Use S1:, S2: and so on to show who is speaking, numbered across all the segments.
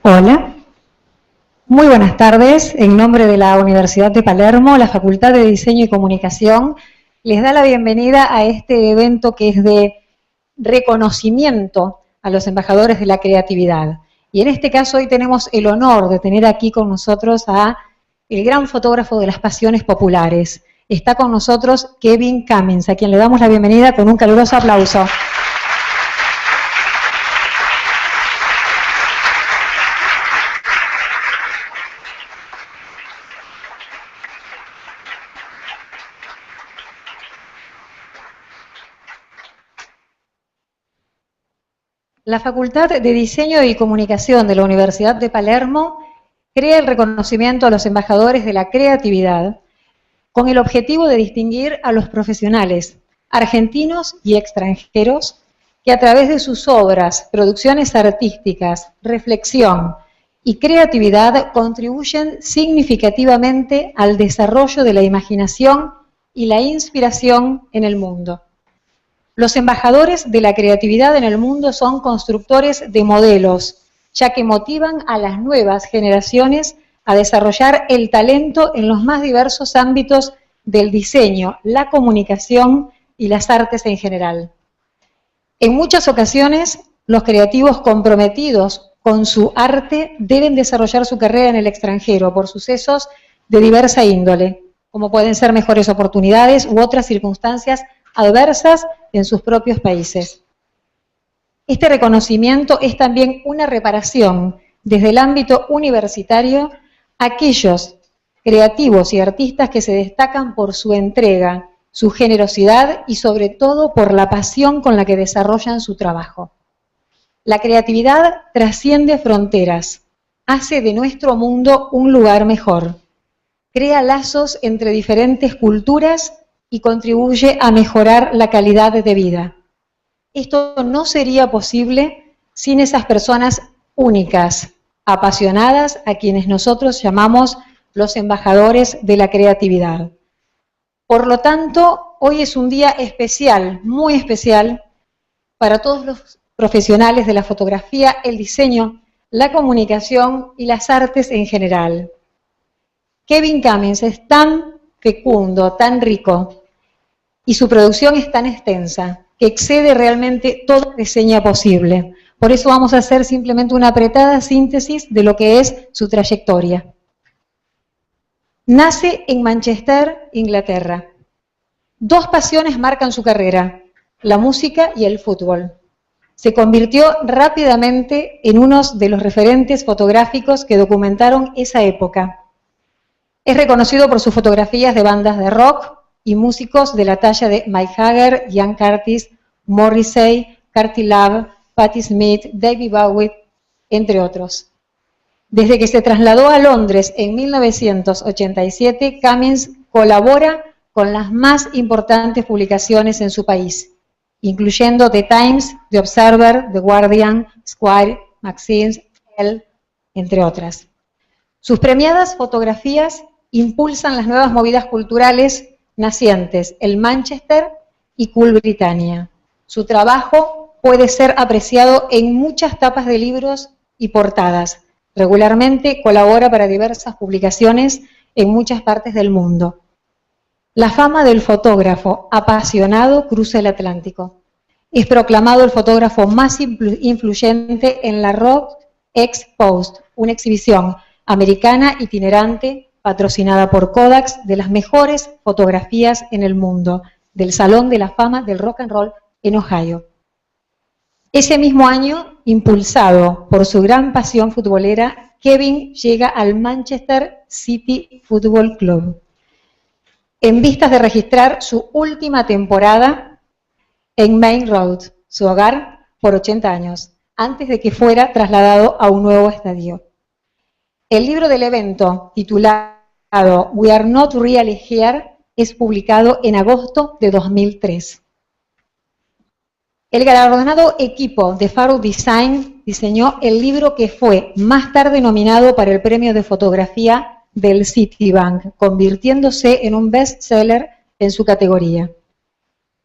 S1: Hola, muy buenas tardes. En nombre de la Universidad de Palermo, la Facultad de Diseño y Comunicación les da la bienvenida a este evento que es de reconocimiento a los embajadores de la creatividad. Y en este caso hoy tenemos el honor de tener aquí con nosotros a el gran fotógrafo de las pasiones populares. Está con nosotros Kevin Cummins, a quien le damos la bienvenida con un caluroso aplauso. La Facultad de Diseño y Comunicación de la Universidad de Palermo crea el reconocimiento a los embajadores de la creatividad con el objetivo de distinguir a los profesionales argentinos y extranjeros que a través de sus obras, producciones artísticas, reflexión y creatividad contribuyen significativamente al desarrollo de la imaginación y la inspiración en el mundo. Los embajadores de la creatividad en el mundo son constructores de modelos, ya que motivan a las nuevas generaciones a desarrollar el talento en los más diversos ámbitos del diseño, la comunicación y las artes en general. En muchas ocasiones, los creativos comprometidos con su arte deben desarrollar su carrera en el extranjero por sucesos de diversa índole, como pueden ser mejores oportunidades u otras circunstancias adversas en sus propios países. Este reconocimiento es también una reparación desde el ámbito universitario a aquellos creativos y artistas que se destacan por su entrega, su generosidad y sobre todo por la pasión con la que desarrollan su trabajo. La creatividad trasciende fronteras, hace de nuestro mundo un lugar mejor, crea lazos entre diferentes culturas y contribuye a mejorar la calidad de vida. Esto no sería posible sin esas personas únicas, apasionadas, a quienes nosotros llamamos los embajadores de la creatividad. Por lo tanto, hoy es un día especial, muy especial, para todos los profesionales de la fotografía, el diseño, la comunicación y las artes en general. Kevin Cummins es tan fecundo, tan rico, y su producción es tan extensa que excede realmente toda reseña posible. Por eso vamos a hacer simplemente una apretada síntesis de lo que es su trayectoria. Nace en Manchester, Inglaterra. Dos pasiones marcan su carrera, la música y el fútbol. Se convirtió rápidamente en uno de los referentes fotográficos que documentaron esa época. Es reconocido por sus fotografías de bandas de rock y músicos de la talla de Mick Jagger, Ian Curtis, Morrissey, Courtney Love, Patti Smith, David Bowie, entre otros. Desde que se trasladó a Londres en 1987, Cummins colabora con las más importantes publicaciones en su país, incluyendo The Times, The Observer, The Guardian, Squire, Maxim, Elle, entre otras. Sus premiadas fotografías impulsan las nuevas movidas culturales nacientes en Manchester y Cool Britannia. Su trabajo puede ser apreciado en muchas tapas de libros y portadas. Regularmente colabora para diversas publicaciones en muchas partes del mundo. La fama del fotógrafo apasionado cruza el Atlántico. Es proclamado el fotógrafo más influyente en la Rock Exposed, una exhibición americana itinerante patrocinada por Kodak, de las mejores fotografías en el mundo, del Salón de la Fama del Rock and Roll en Ohio. Ese mismo año, impulsado por su gran pasión futbolera, Kevin llega al Manchester City Football Club, en vistas de registrar su última temporada en Main Road, su hogar, por 80 años, antes de que fuera trasladado a un nuevo estadio. El libro del evento, titulado We Are Not Really Here, es publicado en agosto de 2003. El galardonado equipo de Faro Design diseñó el libro que fue más tarde nominado para el premio de fotografía del Citibank, convirtiéndose en un bestseller en su categoría.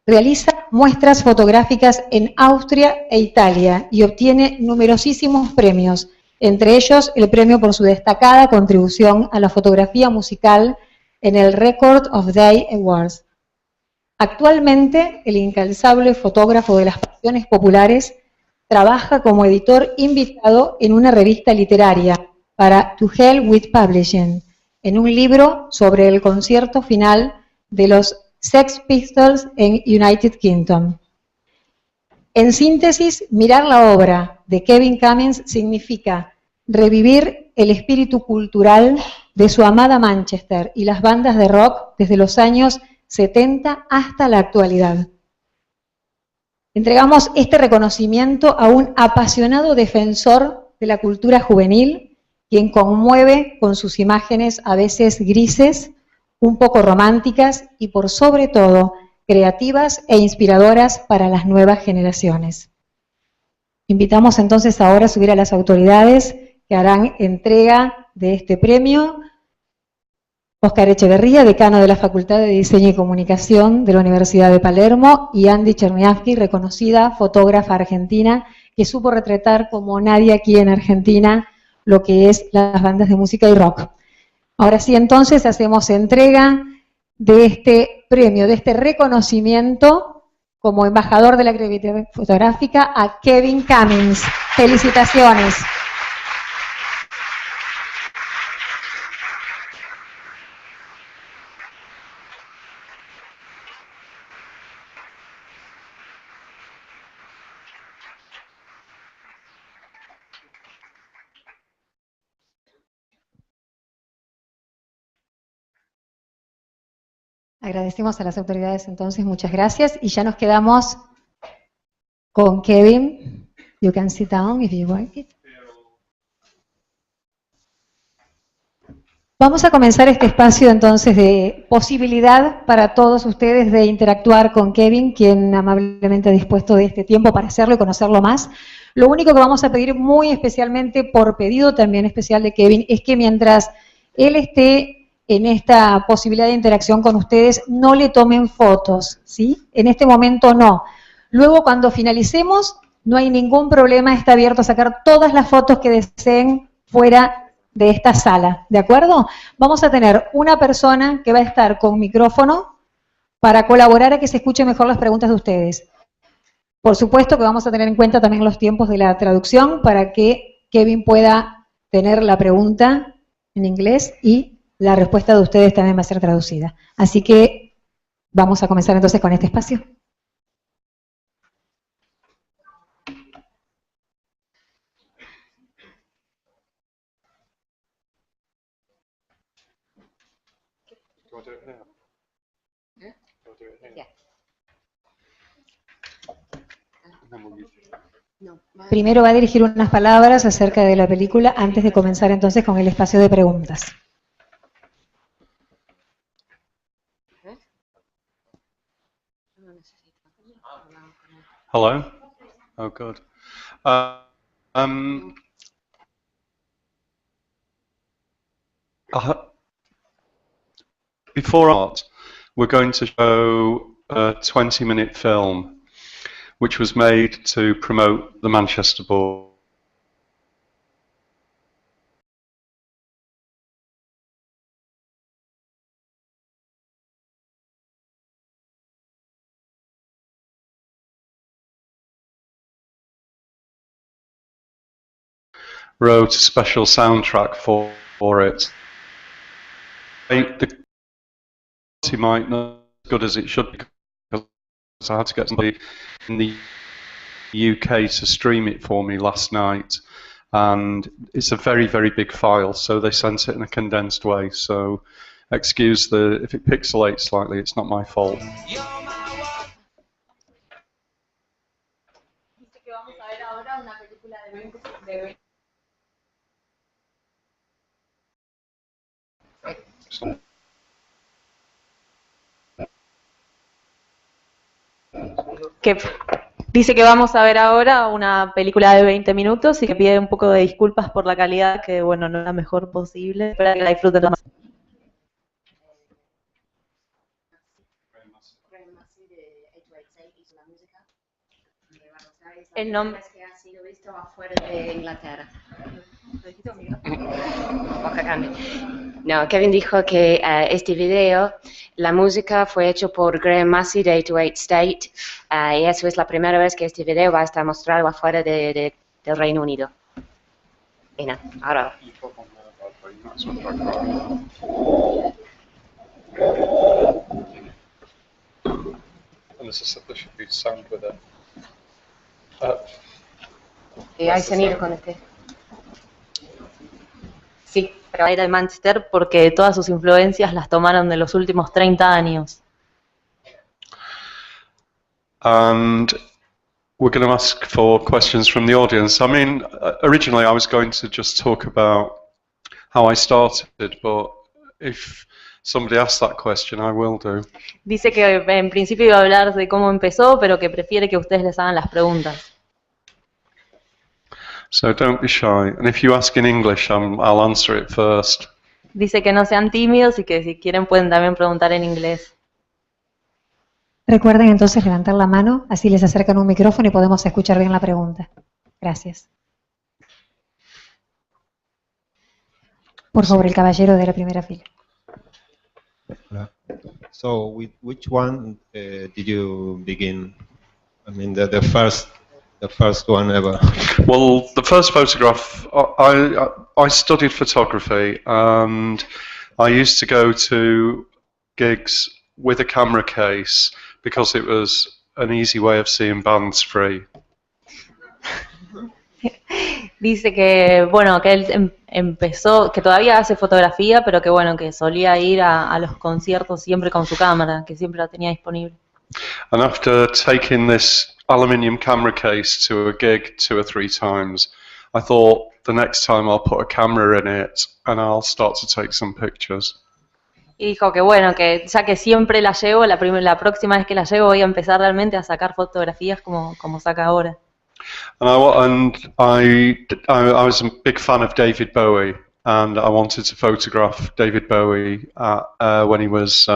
S1: Realiza muestras fotográficas en Austria e Italia y obtiene numerosísimos premios, entre ellos el premio por su destacada contribución a la fotografía musical en el Record of Day Awards. Actualmente, el incansable fotógrafo de las pasiones populares trabaja como editor invitado en una revista literaria para To Hell with Publishing, en un libro sobre el concierto final de los Sex Pistols en United Kingdom. En síntesis, mirar la obra de Kevin Cummins significa revivir el espíritu cultural de su amada Manchester y las bandas de rock desde los años 70 hasta la actualidad. Entregamos este reconocimiento a un apasionado defensor de la cultura juvenil, quien conmueve con sus imágenes a veces grises, un poco románticas y por sobre todo creativas e inspiradoras para las nuevas generaciones. Invitamos entonces ahora a subir a las autoridades que harán entrega de este premio. Oscar Echeverría, decano de la Facultad de Diseño y Comunicación de la Universidad de Palermo, y Andy Cherniavsky, reconocida fotógrafa argentina, que supo retratar como nadie aquí en Argentina lo que es las bandas de música y rock. Ahora sí, entonces, hacemos entrega de este premio, de este reconocimiento como embajador de la creatividad fotográfica a Kevin Cummins. Felicitaciones. Agradecemos a las autoridades entonces, muchas gracias, y ya nos quedamos con Kevin. You can sit down if you like it. Vamos a comenzar este espacio entonces de posibilidad para todos ustedes de interactuar con Kevin, quien amablemente ha dispuesto de este tiempo para hacerlo y conocerlo más. Lo único que vamos a pedir muy especialmente, por pedido también especial de Kevin, es que mientras él esté en esta posibilidad de interacción con ustedes, no le tomen fotos, ¿sí? En este momento no. Luego, cuando finalicemos, no hay ningún problema, está abierto a sacar todas las fotos que deseen fuera de esta sala, ¿de acuerdo? Vamos a tener una persona que va a estar con micrófono para colaborar a que se escuchen mejor las preguntas de ustedes. Por supuesto que vamos a tener en cuenta también los tiempos de la traducción para que Kevin pueda tener la pregunta en inglés y la respuesta de ustedes también va a ser traducida. Así que vamos a comenzar entonces con este espacio. Primero va a dirigir unas palabras acerca de la película antes de comenzar entonces con el espacio de preguntas.
S2: Hello. Oh, good. Before art, we're going to show a 20-minute film, which was made to promote the Manchester Ball. Wrote a special soundtrack for it. The quality might not be as good as it should be, because I had to get somebody in the UK to stream it for me last night, and it's a very, very big file, so they sent it in a condensed way, so excuse if it pixelates slightly, it's not my fault.
S3: Dice que vamos a ver ahora una película de 20 minutos y que pide un poco de disculpas por la calidad, que bueno, no es la mejor posible. Espero que la disfruten lo más. El nombre
S4: que ha sido visto afuera de Inglaterra. No, Kevin dijo que este video, la música fue hecho por Graham Massey de 808 State, y eso es la primera vez que este video va a estar mostrado afuera del Reino Unido. Y nada, ahora. Y hay sonido con este.
S3: Sí, pero era de Manchester porque todas sus influencias las tomaron de los últimos 30 años.
S2: And we're going to ask for questions from the audience. I mean, originally I was going to just talk about how I started, but if somebody asks that question, I will do.
S3: Dice que en principio iba a hablar de cómo empezó, pero que prefiere que ustedes les hagan las preguntas.
S2: So don't be shy. And if you ask in English, I'll answer it first.
S3: Dice que no sean tímidos y que si quieren pueden también preguntar en inglés.
S1: Recuerden entonces levantar la mano, así les acercan un micrófono y podemos escuchar bien la pregunta. Gracias. Por favor, el caballero de la primera fila.
S5: Hola. So, with which one did you begin? I mean, the first one ever.
S2: Well, the first photograph, I studied photography, and I used to go to gigs with a camera case because it was an easy way of seeing bands free.
S3: Dice que, bueno, que él empezó, que todavía hace fotografía, pero que bueno, que solía ir a los conciertos siempre con su cámara, que siempre la tenía disponible.
S2: And after taking this aluminium camera case to a gig 2 or 3 times, I thought the next time I'll put a camera in it and I'll start to take some pictures.
S3: Y dijo que bueno, que ya que siempre la llevo, la próxima vez que la llevo voy a empezar realmente a sacar fotografías como saca ahora.
S2: And I was a big fan of David Bowie, and I wanted to photograph David Bowie when he was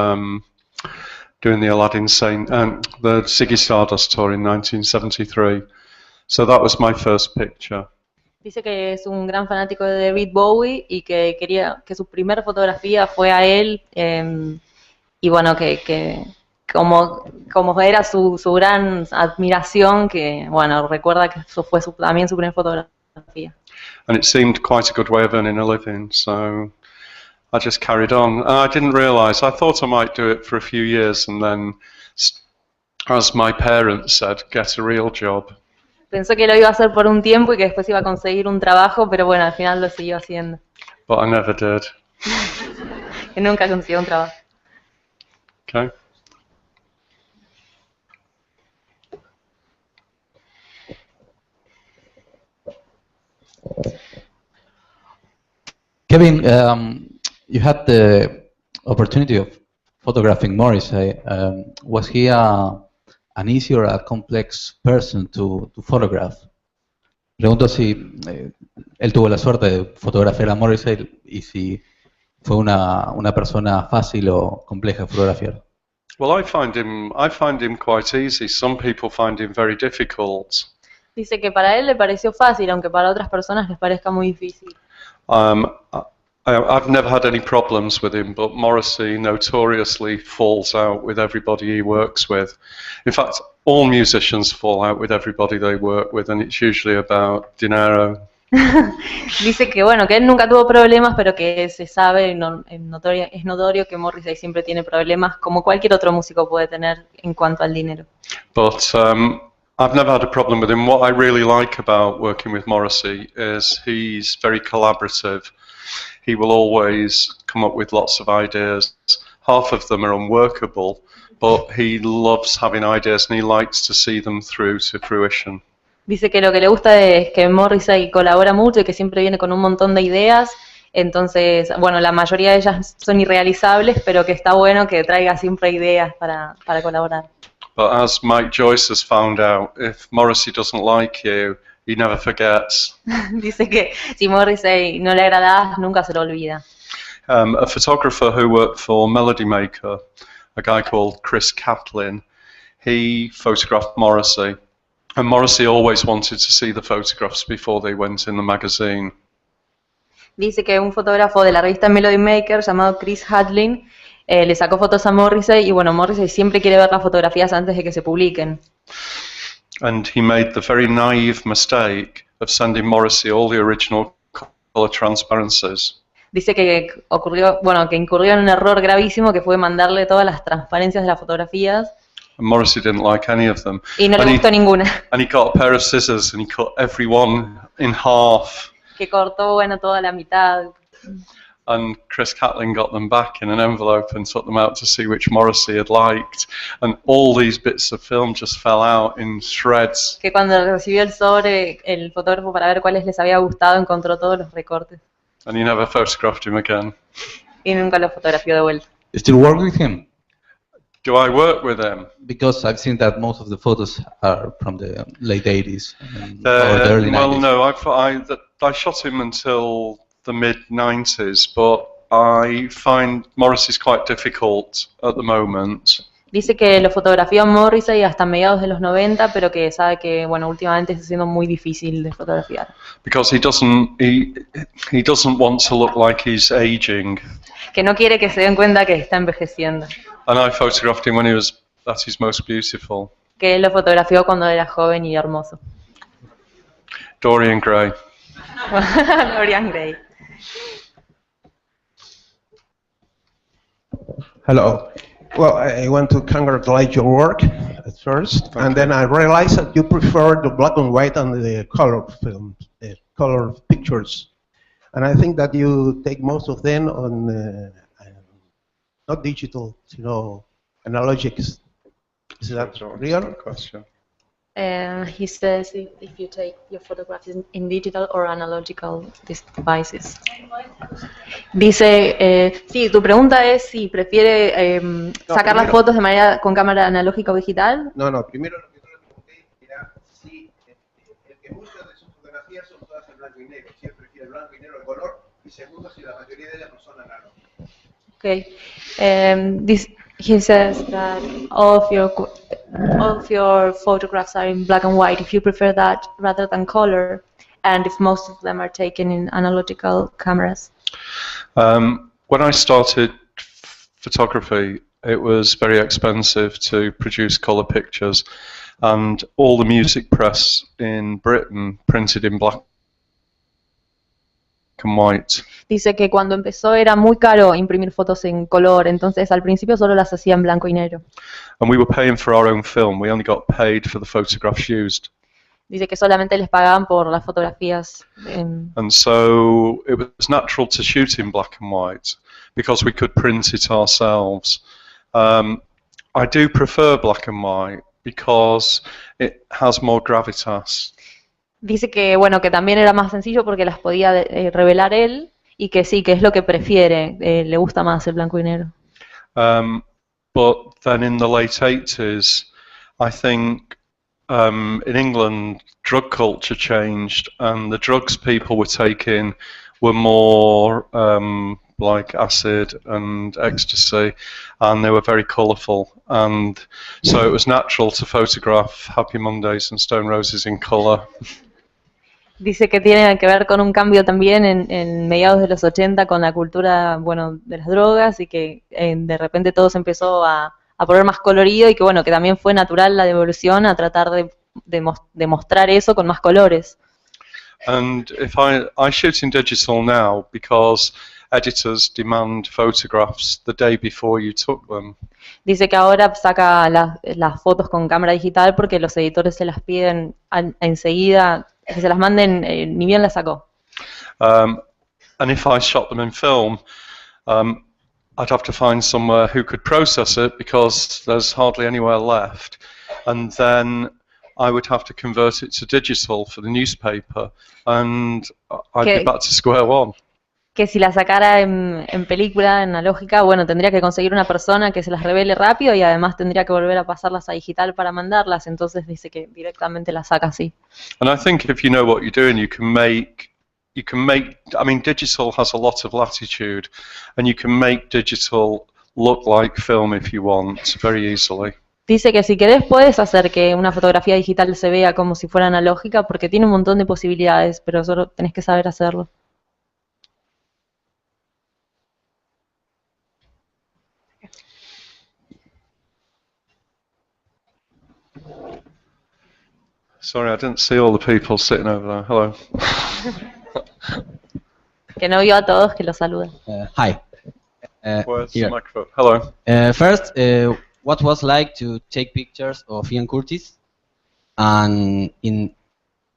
S2: doing the Aladdin Saint and the Ziggy Stardust tour in 1973. So that was my first picture.
S3: Dice que es un gran fanático de David Bowie y que quería que su primera fotografía fue a él, y bueno, que como era su gran admiración, que bueno, recuerda que eso fue también su primera fotografía.
S2: And it seemed quite a good way of earning a living, so I just carried on. I didn't realise, I thought I might do it for a few years and then, as my parents said, get a real job.
S3: Pensó que lo iba a hacer por un tiempo y que después iba a conseguir un trabajo, pero bueno, al final lo siguió haciendo.
S2: But I never did.
S3: Que nunca consiguió un trabajo.
S2: Okay.
S6: Kevin, you had the opportunity of photographing Morrissey. Was he an easy or a complex person to photograph? Pregunto si él tuvo la suerte de fotografiar a Morrissey y si fue una persona fácil o compleja de fotografiar.
S2: Well, I find him quite easy. Some people find him very difficult.
S3: Dice que para él le pareció fácil, aunque para otras personas les parezca muy difícil.
S2: I've never had any problems with him, but Morrissey notoriously falls out with everybody he works with. In fact, all musicians fall out with everybody they work with, and it's usually about dinero.
S3: Dice que bueno, que él nunca tuvo problemas, pero que se sabe, es notorio que Morrissey siempre tiene problemas, como cualquier otro músico puede tener en cuanto al dinero.
S2: But I've never had a problem with him. What I really like about working with Morrissey is he's very collaborative. He will always come up with lots of ideas. Half of them are unworkable, but he loves having ideas and he likes to see them through to fruition.
S3: Dice que lo que le gusta es que Morrissey colabora mucho y que siempre viene con un montón de ideas. Entonces, bueno, la mayoría de ellas son irrealizables, pero que está bueno que traiga siempre ideas para colaborar.
S2: But as Mike Joyce has found out, if Morrissey doesn't like you, he never forgets.
S3: Dice que si Morrissey no le agradás, nunca se lo olvida.
S2: A photographer who worked for Melody Maker, a guy called Chris Catlin, he photographed Morrissey. And Morrissey always wanted to see the photographs before they went in the magazine.
S3: Dice que un fotógrafo de la revista Melody Maker llamado Chris Hadlin le sacó fotos a Morrissey y bueno, Morrissey siempre quiere ver las fotografías antes de que se publiquen.
S2: And he made the very naive mistake of sending Morrissey all the original color transparencies.
S3: Dice que incurrió en un error gravísimo que fue mandarle todas las transparencias de las fotografías.
S2: And Morrissey didn't like any of them.
S3: Y no le gustó ninguna.
S2: And he got a pair of scissors and he cut every one in half.
S3: Que cortó, toda la mitad.
S2: And Chris Catlin got them back in an envelope and took them out to see which Morrissey had liked. And all these bits of film just fell out in shreds.
S3: Que cuando recibió el sobre, el fotógrafo para ver cuáles les había gustado, encontró todos los recortes.
S2: And he never photographed him again.
S3: Y nunca lo fotografió de vuelta.
S6: You still work with him?
S2: Do I work with him?
S6: Because I've seen that most of the photos are from the late 80s or the early 90s.
S2: Well, no, I shot him until the mid-90s, but I find Morrissey's quite difficult at the moment.
S3: Dice que lo fotografió Morrissey hasta mediados de los 90, pero que sabe que últimamente está siendo muy difícil de fotografiar.
S2: Because he doesn't want to look like he's aging.
S3: Que no quiere que se den cuenta que está envejeciendo.
S2: And I photographed him when he was at his most beautiful.
S3: Que él lo fotografió cuando era joven y hermoso.
S2: Dorian Gray.
S3: Dorian Gray.
S7: Hello. Well, I want to congratulate your work at first, and then I realized that you prefer the black and white and the color films, the color pictures. And I think that you take most of them on, not digital, analogic. Is that real?
S2: Question.
S3: He says if you take your photographs in digital or analogical devices. Dice, sí, tu pregunta es si prefiere sacar las fotos de manera con cámara analógica o digital.
S7: No, primero lo que yo le pregunté era si el que muchas de sus fotografías son todas en blanco y negro, si él prefiere el blanco y negro el color, y segundo, si la mayoría de ellas no son analógicas.
S3: Okay. He says that all of your photographs are in black and white, if you prefer that rather than color, and if most of them are taken in analogical cameras.
S2: When I started photography, it was very expensive to produce colour pictures, and all the music press in Britain printed in black and white.
S3: Dice que cuando empezó era muy caro imprimir fotos en color, entonces al principio solo las hacía en blanco y negro.
S2: And we were paying for our own film. We only got paid for the photographs used.
S3: Dice que solamente les pagaban por las fotografías.
S2: And so it was natural to shoot in black and white because we could print it ourselves. I do prefer black and white because it has more gravitas.
S3: Dice que que también era más sencillo porque las podía revelar él y que sí, que es lo que prefiere, le gusta más el blanco y negro.
S2: But then in the late 80s, I think in England drug culture changed and the drugs people were taking were more like acid and ecstasy, and they were very colourful, and so it was natural to photograph Happy Mondays and Stone Roses in colour.
S3: Dice que tiene que ver con un cambio también en mediados de los 80 con la cultura, de las drogas y que de repente todo se empezó a poner más colorido y que que también fue natural la devolución a tratar de mostrar eso con más colores.
S2: And if I shoot in digital now because editors demand photographs the day before you took them.
S3: Dice que ahora saca las fotos con cámara digital porque los editores se las piden enseguida, que se las manden, ni bien las sacó.
S2: And if I shot them in film, I'd have to find somewhere who could process it because there's hardly anywhere left. And then I would have to convert it to digital for the newspaper, and I'd be back to square one.
S3: Que si la sacara en película, analógica, bueno, tendría que conseguir una persona que se las revele rápido y además tendría que volver a pasarlas a digital para mandarlas, entonces dice que directamente las saca así.
S2: And I think if you know what you're doing, you can make, I mean, digital has a lot of latitude, and you can make digital look like film if you want, very easily.
S3: Dice que si querés puedes hacer que una fotografía digital se vea como si fuera analógica, porque tiene un montón de posibilidades, pero solo tenés que saber hacerlo.
S2: Sorry, I didn't see all the people sitting over there. Hello.
S3: Que no vio a todos, que los saluda.
S8: Hi.
S2: Where's
S8: Here.
S2: the microphone? Hello.
S8: First, what was like to take pictures of Ian Curtis? And in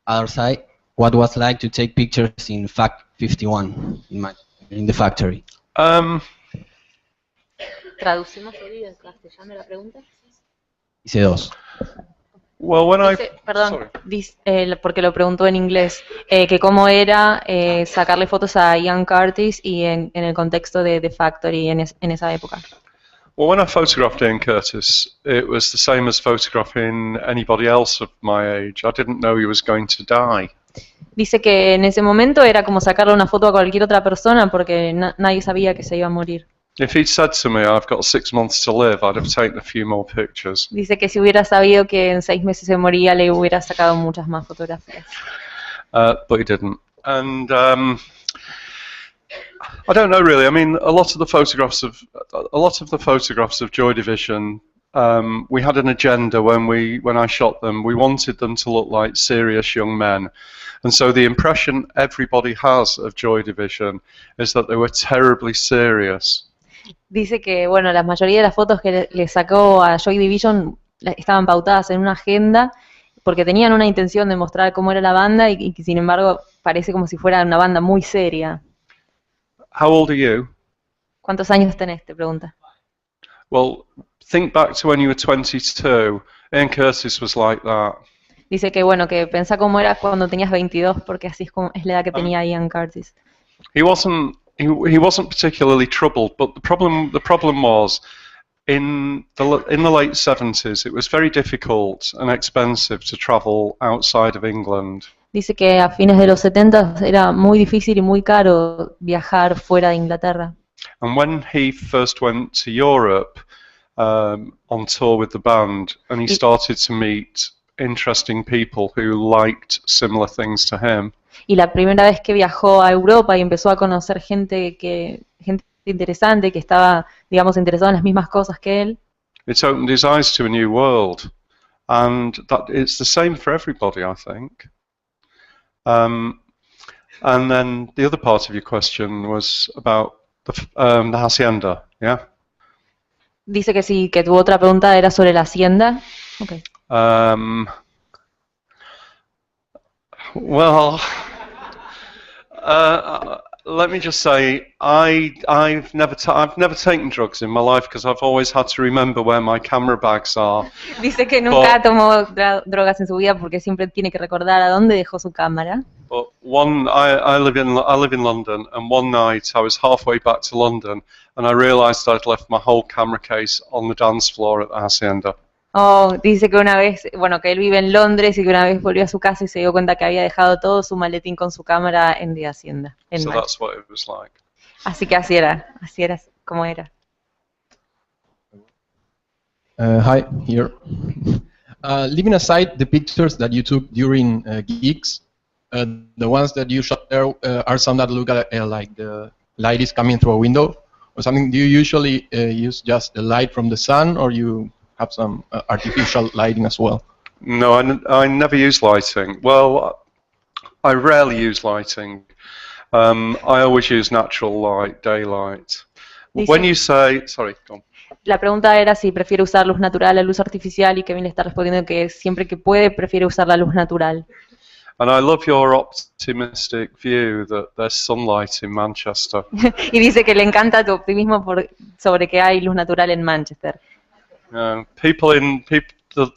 S8: other side, what was like to take pictures in Fact 51 in the factory?
S3: ¿Traducimos en castellano la pregunta?
S8: Hice dos.
S2: Well, when I...
S3: Dice, perdón,
S2: Sorry.
S3: dice, porque lo preguntó en inglés, que cómo era sacarle fotos a Ian Curtis y en el contexto de The Factory en esa época.
S2: Well, when I photographed Ian Curtis, it was the same as photographing anybody else of my age. I didn't know he was going to die.
S3: Dice que en ese momento era como sacarle una foto a cualquier otra persona porque nadie sabía que se iba a morir.
S2: If he'd said to me, I've got 6 months to live, I'd have taken a few more pictures.
S3: Dice que si hubiera sabido que en 6 meses se moría, le hubiera sacado muchas más fotografías.
S2: But he didn't. And I don't know really. I mean, a lot of the photographs of Joy Division, we had an agenda when I shot them. We wanted them to look like serious young men, and so the impression everybody has of Joy Division is that they were terribly serious.
S3: Dice que, bueno, la mayoría de las fotos que le sacó a Joy Division estaban pautadas en una agenda porque tenían una intención de mostrar cómo era la banda y que, sin embargo, parece como si fuera una banda muy seria.
S2: How old are you?
S3: ¿Cuántos años tenés? Te pregunta.
S2: Well, think back to when you were 22. Ian Curtis was like that.
S3: Dice que, bueno, que pensá cómo era cuando tenías 22 porque así es la edad que tenía Ian Curtis.
S2: He wasn't particularly troubled, but the problem was in the late 70s it was very difficult and expensive to travel outside of England.
S3: Dice que a fines de los 70 era muy difícil y muy caro viajar fuera de Inglaterra.
S2: And when he first went to Europe on tour with the band, and he started to meet interesting people who liked similar things to him.
S3: Y la primera vez que viajó a Europa y empezó a conocer gente interesante que estaba, digamos, interesada en las mismas cosas que él.
S2: It's opened his eyes to a new world, and that it's the same for everybody, I think. And then the other part of your question was about the hacienda, yeah?
S3: Dice que sí, que tu otra pregunta era sobre la hacienda. Okay.
S2: Well, let me just say, I've never taken drugs in my life because I've always had to remember where my camera bags are.
S3: Dice que nunca tomó drogas en su vida porque siempre tiene que recordar a dónde dejó su cámara.
S2: But I live in London, and one night I was halfway back to London, and I realised I'd left my whole camera case on the dance floor at the hacienda.
S3: Oh, dice que una vez, bueno, que él vive en Londres y que una vez volvió a su casa y se dio cuenta que había dejado todo su maletín con su cámara en la hacienda.
S2: So that's what it was like.
S3: Así que así era como era.
S9: Hi, here. Leaving aside the pictures that you took during gigs, the ones that you shot there are some that look like the light is coming through a window or something. Do you usually use just the light from the sun, or you have some artificial lighting as well?
S2: No, I never use lighting. Well, I rarely use lighting. I always use natural light, daylight. When you say, sorry, go on.
S3: La pregunta era si prefiere usar luz natural a luz artificial y Kevin le está respondiendo que siempre que puede prefiere usar la luz natural.
S2: And I love your optimistic view that there's sunlight in Manchester.
S3: Y dice que le encanta tu optimismo sobre que hay luz natural en Manchester.
S2: The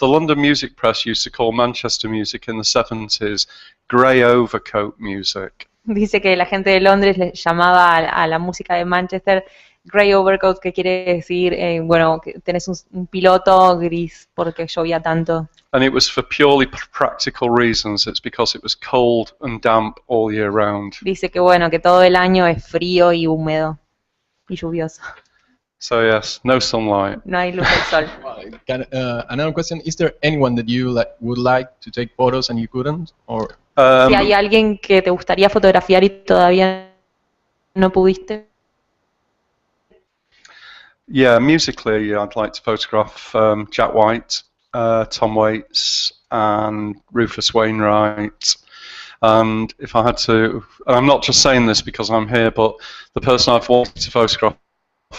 S2: London music press used to call Manchester music in the 70s grey overcoat music.
S3: Dice que la gente de Londres le llamaba a la música de Manchester Grey Overcoat, que quiere decir, bueno, que tenés un piloto gris porque llovía tanto.
S2: And it was for purely practical reasons. It's because it was cold and damp all year round.
S3: Dice que bueno, que todo el año es frío y húmedo y lluvioso.
S2: So yes, no sunlight.
S3: No hay luz del sol.
S9: Another question: is there anyone that you would like to take photos and you couldn't, or?
S3: Si hay alguien que te gustaría fotografiar y todavía no pudiste.
S2: Yeah, musically, I'd like to photograph Jack White, Tom Waits, and Rufus Wainwright. And if I had to, and I'm not just saying this because I'm here, but the person I've wanted to photograph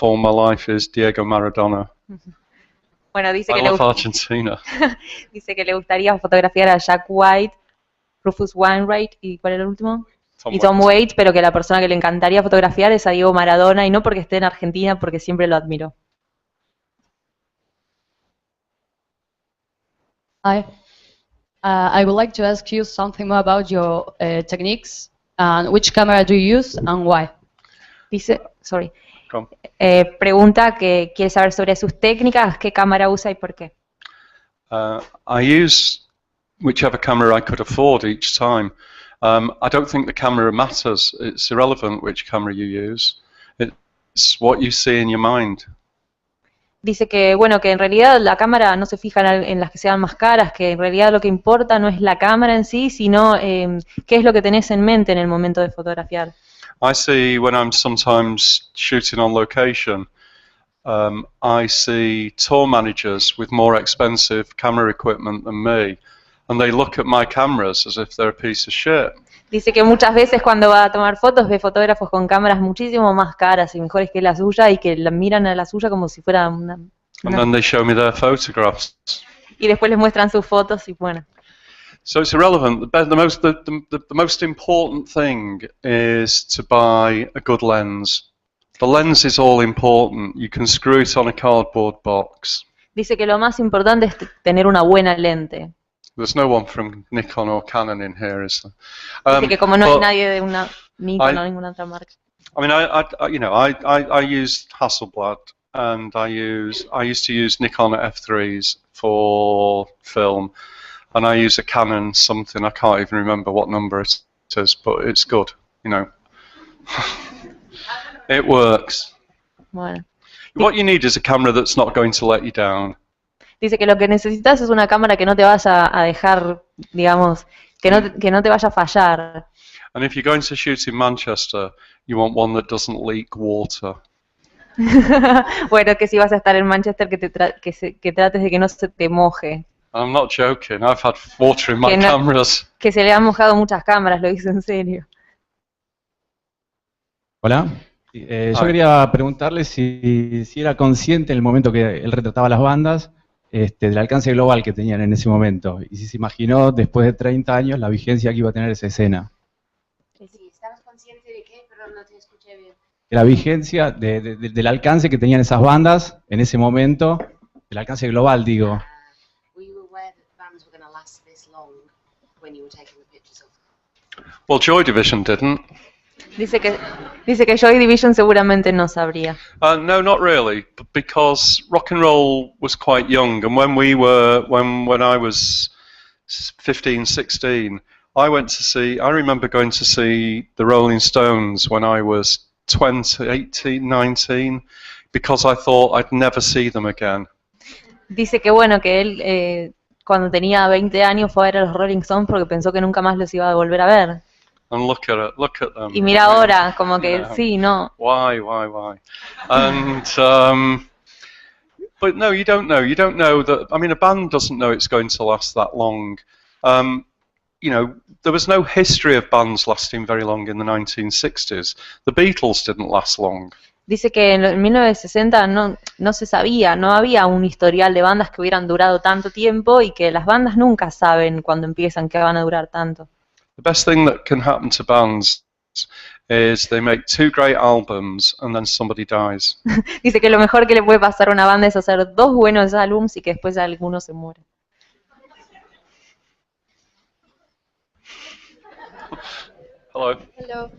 S2: all my life is Diego Maradona.
S3: Bueno, dice
S2: I love Argentina.
S3: Dice que le gustaría fotografiar a Jack White, Rufus Wainwright y ¿cuál era el último? Tom Waits, pero que la persona que le encantaría fotografiar es a Diego Maradona, y no porque esté en Argentina, porque siempre lo admiró.
S10: Hi. I would like to ask you something more about your techniques and which camera do you use and why.
S3: Dice, pregunta que quiere saber sobre sus técnicas, qué cámara usa y por qué.
S2: I use whichever camera I could afford each time. I don't think the camera matters. It's irrelevant which camera you use. It's what you see in your mind.
S3: Dice que, bueno, que en realidad la cámara no se fija en las que sean más caras, que en realidad lo que importa no es la cámara en sí, sino qué es lo que tenés en mente en el momento de fotografiar.
S2: I see when I'm sometimes shooting on location, I see tour managers with more expensive camera equipment than me. And they look at my cameras as if they're a piece of shit.
S3: Dice que muchas veces cuando va a tomar fotos ve fotógrafos con cámaras muchísimo más caras y mejores que la suya y que la miran a la suya como si fuera una...
S2: And then they show me their photographs.
S3: Y después les muestran sus fotos y bueno.
S2: So it's irrelevant. The most important thing is to buy a good lens. The lens is all important. You can screw it on a cardboard box.
S3: Dice que lo más importante es tener una buena lente.
S2: There's no one from Nikon or Canon in here, is there?
S3: Dice que como no hay nadie de una Nikon o ninguna otra marca.
S2: I mean, I use Hasselblad, and I used to use Nikon F3s for film, and I use a Canon something, I can't even remember what number it is, but it's good, you know. It works.
S3: Bueno.
S2: What you need is a camera that's not going to let you down.
S3: Dice que lo que necesitas es una cámara que no te vaya a dejar, digamos, que no te vaya a fallar.
S2: And if you're going to shoot in Manchester, you want one that doesn't leak water.
S3: Bueno, que si vas a estar en Manchester, que trates de que no se te moje.
S2: I'm not joking, I've had water in my cameras.
S3: Que se le han mojado muchas cámaras, lo dice en serio.
S11: Hola. Yo quería preguntarle si era consciente en el momento que él retrataba las bandas del alcance global que tenían en ese momento, y si se imaginó después de 30 años la vigencia que iba a tener esa escena.
S4: Sí, ¿estabas consciente de qué? Pero no te escuché bien.
S11: La vigencia del alcance que tenían esas bandas en ese momento, el alcance global, digo.
S2: Well, Joy Division didn't.
S3: Dice que Joy Division seguramente no sabría.
S2: No, not really, because rock and roll was quite young, and when I was 15, 16, I remember going to see the Rolling Stones when I was 20, 18, 19, because I thought I'd never see them again.
S3: Dice que bueno, que él cuando tenía 20 años fue a ver a los Rolling Stones porque pensó que nunca más los iba a volver a ver.
S2: And look at them.
S3: Y mira ahora, como que sí, no.
S2: Why? And but no, you don't know. You don't know that. I mean, a band doesn't know it's going to last that long. You know, there was no history of bands lasting very long in the 1960s. The Beatles didn't last long.
S3: Dice que en 1960 no se sabía, no había un historial de bandas que hubieran durado tanto tiempo y que las bandas nunca saben cuando empiezan que van a durar tanto.
S2: The best thing that can happen to bands is they make 2 great albums and then somebody dies.
S3: Dice que lo mejor que le puede pasar a una banda es hacer 2 buenos álbums y que después alguno se muere.
S2: Hello.
S12: Hello.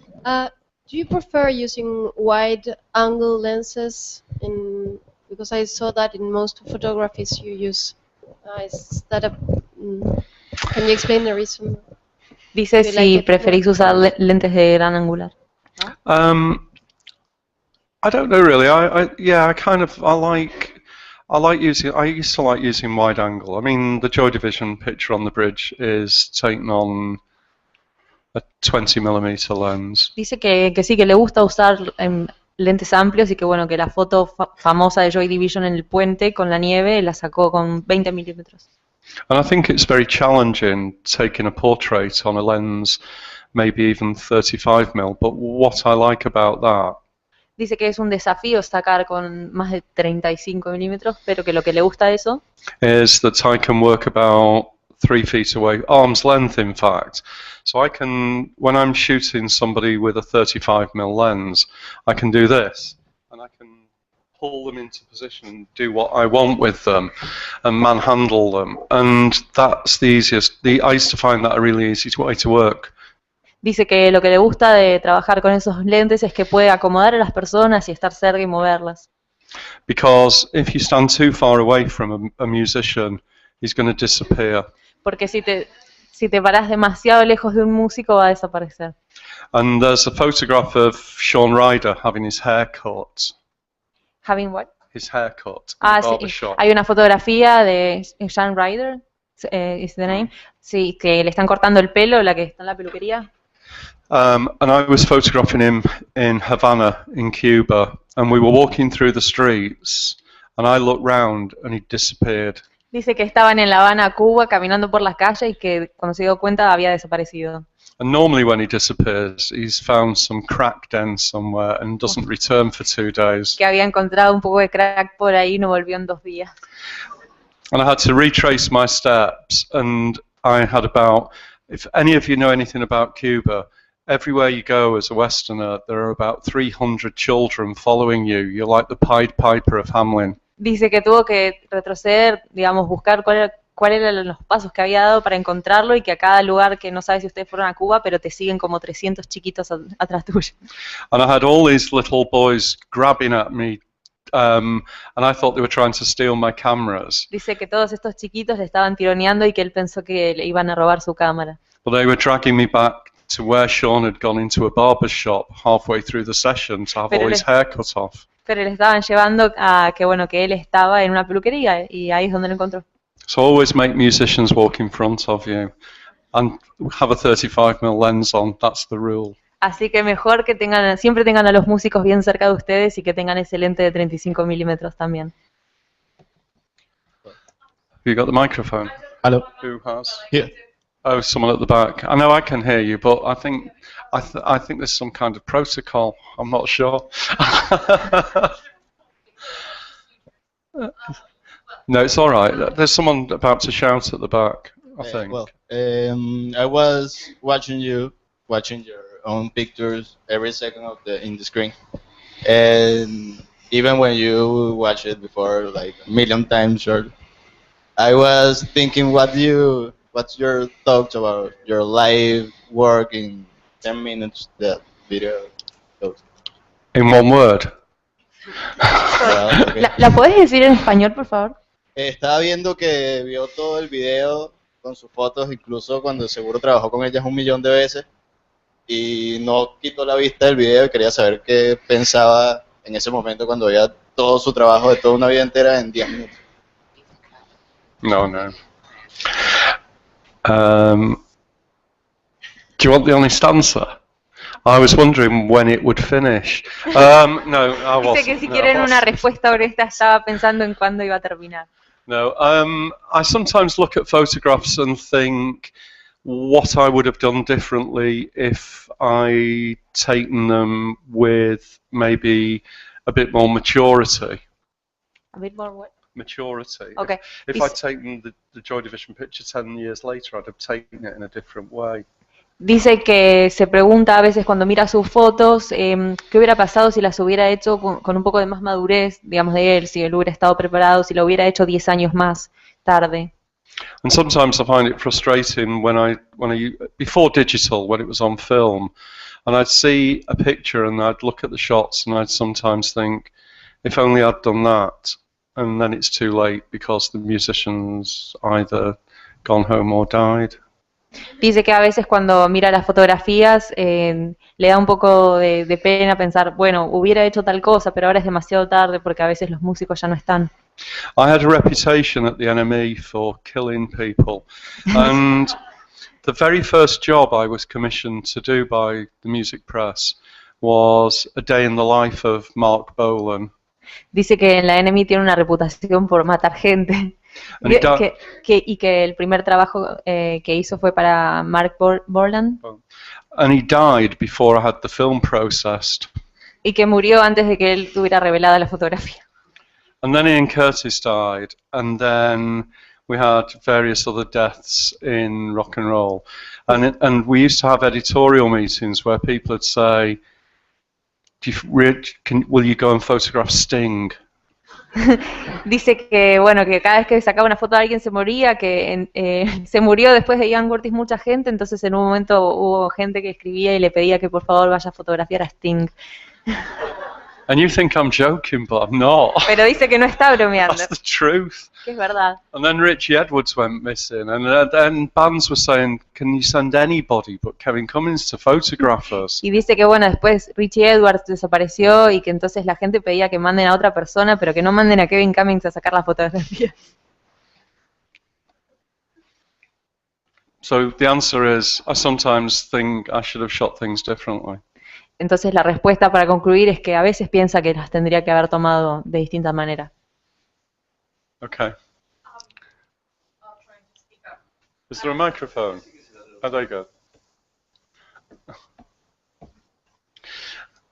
S12: Do you prefer using wide-angle lenses? Because I saw that in most photographies you use. Is that can you explain the reason?
S3: Dice si preferís usar lentes de gran angular.
S2: I don't know really. I used to like using wide angle. I mean, the Joy Division picture on the bridge is taken on a 20mm lens.
S3: Dice que sí, que le gusta usar lentes amplios y que bueno, que la foto famosa de Joy Division en el puente con la nieve la sacó con 20mm.
S2: And I think it's very challenging taking a portrait on a lens, maybe even 35mm. But what I like about that.
S3: Dice que es un desafío sacar con más de 35mm, pero que lo que le gusta de eso
S2: is that I can work about 3 feet away, arm's length in fact. So I can, when I'm shooting somebody with a 35mm lens, I can do this, and I can pull them into position and do what I want with them, and manhandle them, and that's the easiest. I used to find that a really easy way to work.
S3: Dice que lo que le gusta de trabajar con esos lentes es que puede acomodar a las personas y estar cerca y moverlas.
S2: Because if you stand too far away from a musician, he's going to disappear.
S3: Porque si te paras demasiado lejos de un músico va a desaparecer.
S2: And there's a photograph of Shaun Ryder having his hair cut.
S3: Having what?
S2: His hair cut.
S3: Sí. Hay una fotografía de Shaun Ryder, is the name. Sí, que le están cortando el pelo, la que está en la peluquería.
S2: And I was photographing him in Havana, in Cuba, and we were walking through the streets, and I looked round and he disappeared.
S3: Dice que estaban en La Habana, Cuba, caminando por las calles y que cuando se dio cuenta había desaparecido.
S2: And normally when he disappears, he's found some crack den somewhere and doesn't return for 2 days.
S3: Que había encontrado un poco de crack por ahí y no volvió en 2 días.
S2: And I had to retrace my steps, and I had about, if any of you know anything about Cuba, everywhere you go as a Westerner, there are about 300 children following you. You're like the Pied Piper of Hamelin.
S3: Dice que tuvo que retroceder, digamos, buscar cuáles eran los pasos que había dado para encontrarlo y que a cada lugar, que no sabes si ustedes fueron a Cuba, pero te siguen como 300 chiquitos atrás tuyo.
S2: And I had all these little boys grabbing at me, and I thought they were trying to steal my cameras.
S3: Dice que todos estos chiquitos le estaban tironeando y que él pensó que le iban a robar su cámara.
S2: But they were dragging me back to where Shaun had gone into a barber shop halfway through the session to have all his hair cut off.
S3: Pero le estaban llevando a que bueno, que él estaba en una peluquería y ahí es donde lo encontró.
S2: So always make musicians walk in front of you and have a 35mm lens on. That's the rule.
S3: Así que mejor que siempre tengan a los músicos bien cerca de ustedes y que tengan ese lente de 35mm también.
S2: Have you got the microphone?
S9: Hello.
S2: Who has?
S9: Here.
S2: Oh, someone at the back. I know I can hear you, but I think there's some kind of protocol. I'm not sure. No, it's all right. There's someone about to shout at the back, I think.
S13: Well, I was watching your own pictures every second in the screen, and even when you watch it before, like a million times, I was thinking, what's your thoughts about your live work in 10 minutes? That video goes.
S2: In one word.
S13: Well, okay.
S3: ¿La podés decir en español, por favor?
S13: Estaba viendo que vio todo el video con sus fotos, incluso cuando seguro trabajó con ellas 1 millón de veces, y no quitó la vista del video y quería saber qué pensaba en ese momento cuando veía todo su trabajo de toda una vida entera en 10 minutos.
S2: No. Do you want the honest answer? I was wondering when it would finish. No, I wasn't.
S3: Dice que si quieren una respuesta honesta, estaba pensando en cuándo iba a terminar.
S2: No, I sometimes look at photographs and think what I would have done differently if I'd taken them with maybe a bit more maturity.
S3: A bit more what?
S2: Maturity.
S3: Okay.
S2: If I'd taken the Joy Division picture 10 years later, I'd have taken it in a different way.
S3: Dice que se pregunta a veces cuando mira sus fotos qué hubiera pasado si las hubiera hecho con un poco de más madurez, digamos, de él, si él hubiera estado preparado, si lo hubiera hecho 10 años más tarde.
S2: And sometimes I find it frustrating before digital, when it was on film, and I'd see a picture and I'd look at the shots and I'd sometimes think, if only I'd done that, and then it's too late because the musician's either gone home or died.
S3: Dice que a veces cuando mira las fotografías le da un poco de pena pensar, bueno, hubiera hecho tal cosa, pero ahora es demasiado tarde porque a veces los músicos ya no están.
S2: I had a reputation at the NME for killing people, and the very first job I was commissioned to do by the music press was a day in the life of Mark Bolan.
S3: Dice que en la NME tiene una reputación por matar gente. Y que el primer trabajo que hizo fue para Mark Bolan.
S2: And he died before I had the film processed.
S3: Y que murió antes de que él tuviera revelada la fotografía.
S2: And then Ian Curtis died, and then we had various other deaths in rock and roll. And we used to have editorial meetings where people would say, will you go and photograph Sting?
S3: Dice que bueno, que cada vez que sacaba una foto de alguien se moría, que se murió después de Ian Curtis mucha gente, entonces en un momento hubo gente que escribía y le pedía que por favor vaya a fotografiar a Sting.
S2: And you think I'm joking, but I'm not.
S3: Pero dice que no está bromeando.
S2: That's the truth.
S3: Que es verdad.
S2: And then Richie Edwards went missing, and then bands were saying, can you send anybody but Kevin Cummins to photograph us?
S3: Y dice que bueno, después Richie Edwards desapareció y que entonces la gente pedía que manden a otra persona, pero que no manden a Kevin Cummins a sacar las fotografías.
S2: So the answer is, I sometimes think I should have shot things differently.
S3: Entonces la respuesta para concluir es que a veces piensa que las tendría que haber tomado de distinta manera.
S2: Okay. Is there a microphone? Oh, there you go.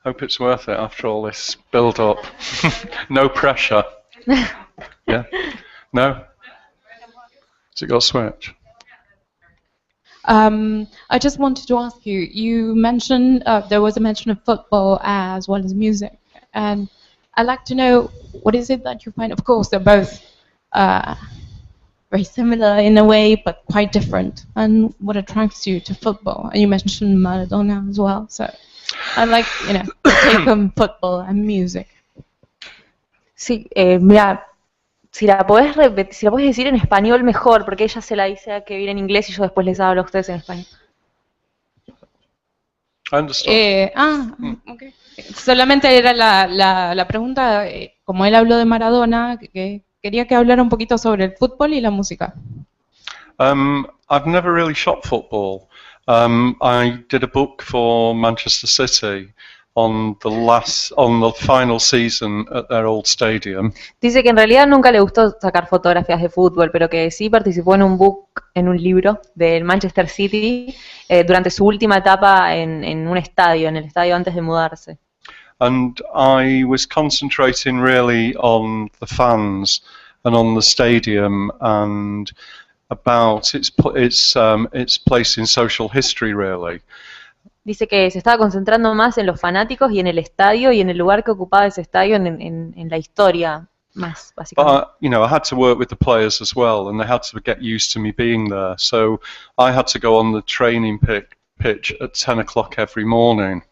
S2: Hope it's worth it after all this build up. No pressure. Yeah? No? Has it got a switch?
S14: I just wanted to ask you, you mentioned there was a mention of football as well as music, and I'd like to know what is it that you find, of course they're both very similar in a way but quite different, and what attracts you to football? And you mentioned Maradona as well, so I'd like, take on football and music.
S3: Sí, mira, si la podés decir en español mejor, porque ella se la dice a Kevin en inglés y yo después les hablo a ustedes en español.
S14: Okay. Solamente era la pregunta, como él habló de Maradona, que quería que hablara un poquito sobre el fútbol y la música.
S2: I've never really shot football. I did a book for Manchester City on the final season at their old stadium.
S3: Dice que en realidad nunca le gustó sacar fotografías de fútbol, pero que sí participó en un libro del Manchester City durante su última etapa en un estadio, en el estadio antes de mudarse.
S2: And I was concentrating really on the fans and on the stadium and about its place in social history, really.
S3: Dice que se estaba concentrando más en los fanáticos y en el estadio y en el lugar que ocupaba ese estadio en la historia más, básicamente.
S2: But I had to work with the players as well, and they had to get used to me being there. So I had to go on the training pitch at 10 o'clock every morning.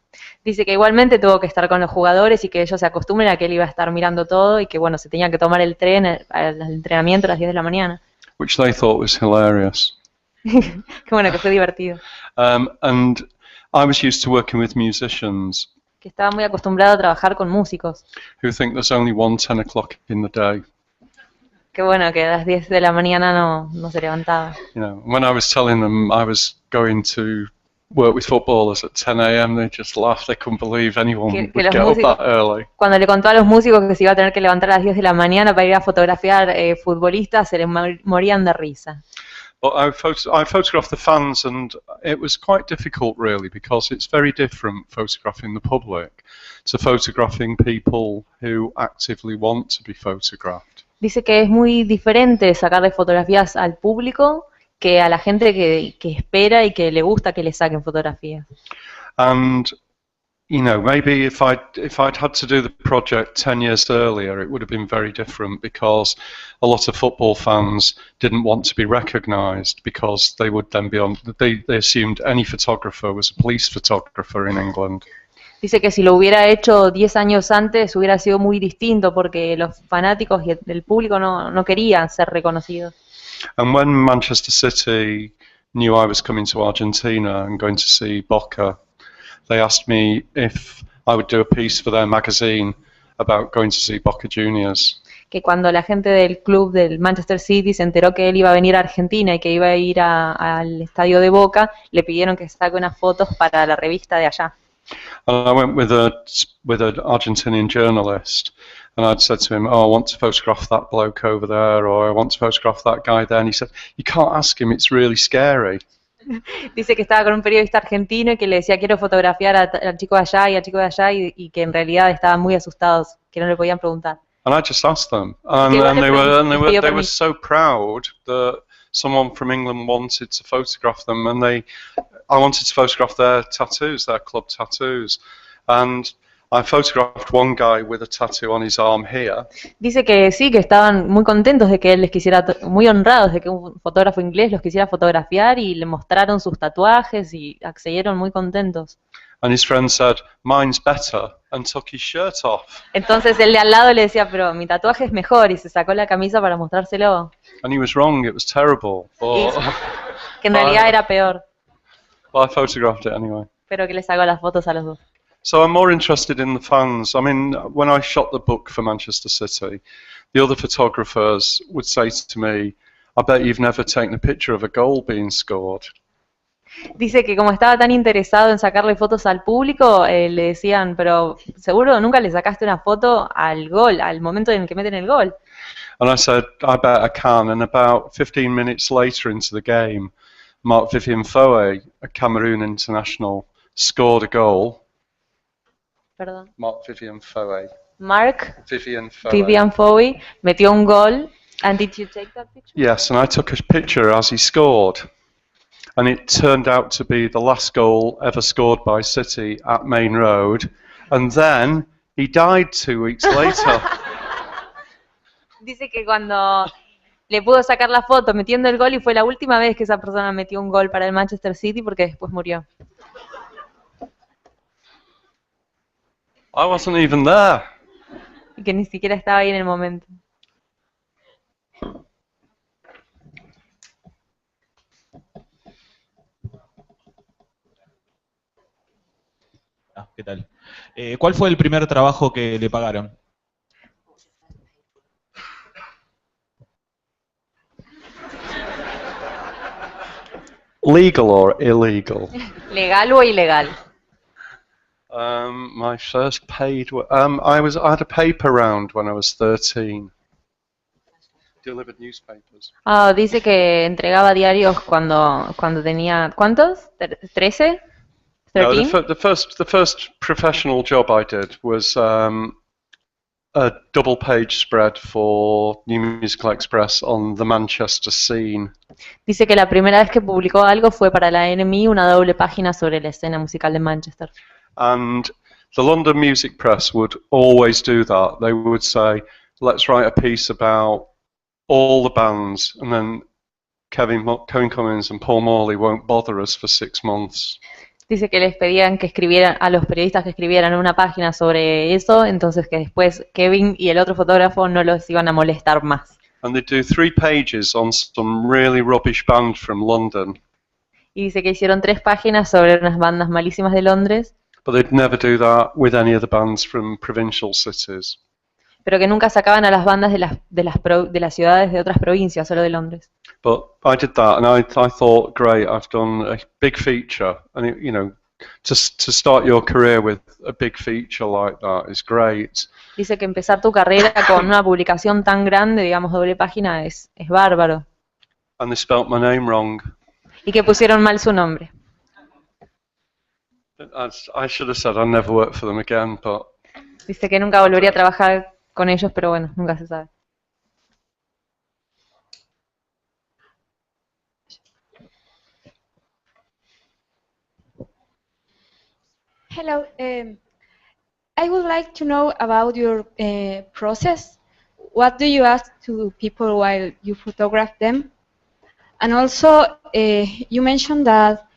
S3: Dice que igualmente tuvo que estar con los jugadores y que ellos se acostumbren a que él iba a estar mirando todo y que bueno, se tenía que tomar el tren al entrenamiento a las 10 de la mañana.
S2: Which they thought was hilarious.
S3: Qué bueno, que fue divertido.
S2: And I was used to working with musicians.
S3: Que estaba muy acostumbrado a trabajar con músicos.
S2: Who think there's only one 10 o'clock in the day.
S3: Qué bueno que a las 10 de la mañana no se levantaba.
S2: When I was telling them I was going to work with footballers at 10 a.m., they just laughed. They couldn't believe anyone would get up that early.
S3: Cuando le contó a los músicos que se iba a tener que levantar a las 10 de la mañana para ir a fotografiar futbolistas, se les morían de risa.
S2: But I photographed the fans, and it was quite difficult, really, because it's very different photographing the public to photographing people who actively want to be photographed.
S3: Dice que es muy diferente sacarle fotografías al público que a la gente que espera y que le gusta que le saquen fotografías.
S2: And you know, maybe if I'd had to do the project 10 years earlier, it would have been very different, because a lot of football fans didn't want to be recognised, because they would then be on. They assumed any photographer was a police photographer in England.
S3: Dice que si lo hubiera hecho 10 años antes hubiera sido muy distinto, porque los fanáticos y el público no querían ser reconocidos.
S2: And when Manchester City knew I was coming to Argentina and going to see Boca, they asked me if I would do a piece for their magazine about going to see Boca Juniors.
S3: Que cuando la gente del club del Manchester City se enteró que él iba a venir a Argentina y que iba a ir al estadio de Boca, le pidieron que saque unas fotos para la revista de allá.
S2: And I went with an Argentinian journalist, and I'd said to him, "Oh, I want to photograph that bloke over there, or I want to photograph that guy there." And he said, "You can't ask him; it's really scary."
S3: Dice que estaba con un periodista argentino y que le decía quiero fotografiar al chico de allá y al chico de allá, y que en realidad estaban muy asustados, que no le podían preguntar.
S2: And I just asked them, and they were so proud that someone from England wanted to photograph them, and I wanted to photograph their tattoos, their club tattoos, and I photographed one guy with a tattoo on his arm here.
S3: Dice que sí, que estaban muy contentos de que él les quisiera, muy honrados de que un fotógrafo inglés los quisiera fotografiar, y le mostraron sus tatuajes y accedieron muy contentos.
S2: And his friend said, "Mine's better," and took his shirt off.
S3: Entonces el de al lado le decía, pero mi tatuaje es mejor, y se sacó la camisa para mostrárselo.
S2: And he was wrong, it was terrible. But
S3: Que en realidad era peor,
S2: I photographed it anyway.
S3: pero que le sacó las fotos a los dos.
S2: So I'm more interested in the fans. I mean, when I shot the book for Manchester City, the other photographers would say to me, "I bet you've never taken a picture of a goal being scored."
S3: Dice que como estaba tan interesado en sacarle fotos al público, le decían, pero seguro nunca le sacaste una foto al gol, al momento en el que meten el gol.
S2: And I said, "I bet I can." And about 15 minutes later into the game, Mark Vivian Foe, a Cameroon international, scored a goal.
S3: Perdón.
S2: Mark Vivian Foe.
S3: Mark
S2: Vivian
S3: Foe metió un gol. And did you take that picture?
S2: Yes, and I took a picture as he scored. And it turned out to be the last goal ever scored by City at Main Road. And then he died 2 weeks later.
S3: Dice que cuando le pudo sacar la foto metiendo el gol, y fue la última vez que esa persona metió un gol para el Manchester City, porque después murió.
S2: I wasn't even there.
S3: Y que ni siquiera estaba ahí en el momento.
S15: ¿Qué tal? ¿Cuál fue el primer trabajo que le pagaron?
S2: Legal or illegal?
S3: ¿Legal o ilegal?
S2: My first paid. I had a paper round when I was 13. Delivered newspapers.
S3: Dice que entregaba diarios cuando tenía, ¿cuántos? ¿13?
S2: No, the first professional job I did was a double page spread for New Musical Express on the Manchester scene.
S3: Dice que la primera vez que publicó algo fue para la NME, una doble página sobre la escena musical de Manchester.
S2: And the London Music Press would always do that. They would say, "Let's write a piece about all the bands," and then Kevin Cummins and Paul Morley won't bother us for 6 months.
S3: Dice que les pedían que escribieran, a los periodistas que escribieran una página sobre eso, entonces que después Kevin y el otro fotógrafo no los iban a molestar más.
S2: And they'd do 3 pages on some really rubbish band from London.
S3: Y dice que hicieron 3 páginas sobre unas bandas malísimas de Londres.
S2: But they'd never do that with any of the bands from provincial cities.
S3: Pero que nunca sacaban a las bandas de las ciudades de otras provincias, solo de Londres.
S2: But I did that, and I thought, great, I've done a big feature, and it, you know, to start your career with a big feature like that is great.
S3: Dice que empezar tu carrera con una publicación tan grande, digamos doble página, es bárbaro.
S2: And they spelt my name wrong.
S3: Y que pusieron mal su nombre.
S2: I should have said I'd never work for them again, but.
S3: Dice que nunca volvería a trabajar con ellos, pero bueno, nunca se sabe.
S16: Hello. I would like to know about your process. What do you ask to people while you photograph them? And also, you mentioned that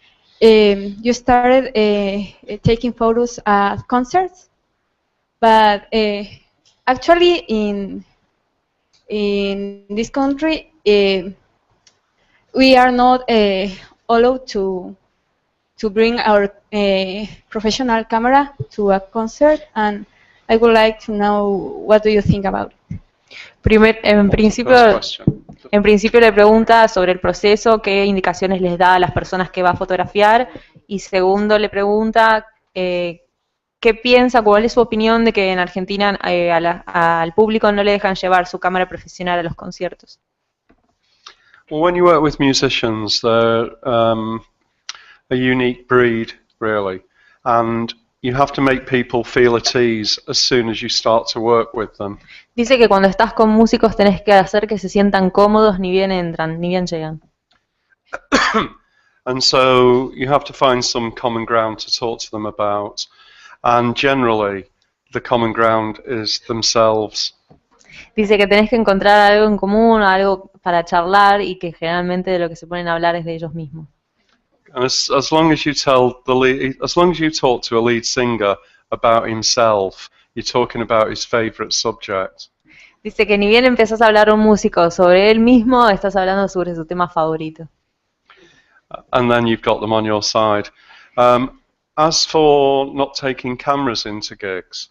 S16: you started taking photos at concerts, but actually in this country, we are not allowed to bring our professional camera to a concert, and I would like to know what do you think about it.
S3: En principio le pregunta sobre el proceso, qué indicaciones les da a las personas que va a fotografiar, y segundo le pregunta qué piensa, cuál es su opinión de que en Argentina al público no le dejan llevar su cámara profesional a los conciertos.
S2: Well, when you work with musicians, they're a unique breed, really, and you have to make people feel at ease as soon as you start to work with them.
S3: Dice que cuando estás con músicos tenés que hacer que se sientan cómodos, ni bien entran, ni bien llegan.
S2: And so you have to find some common ground to talk to them about, and generally the common ground is themselves.
S3: Dice que tenés que encontrar algo en común, algo para charlar, y que generalmente de lo que se ponen a hablar es de ellos mismos.
S2: And as long as you talk to a lead singer about himself, you're talking about his favorite subject.
S3: Dice que ni bien empezás a hablar a un músico sobre él mismo, estás hablando sobre su tema favorito.
S2: And then you've got them on your side. As for not taking cameras into gigs,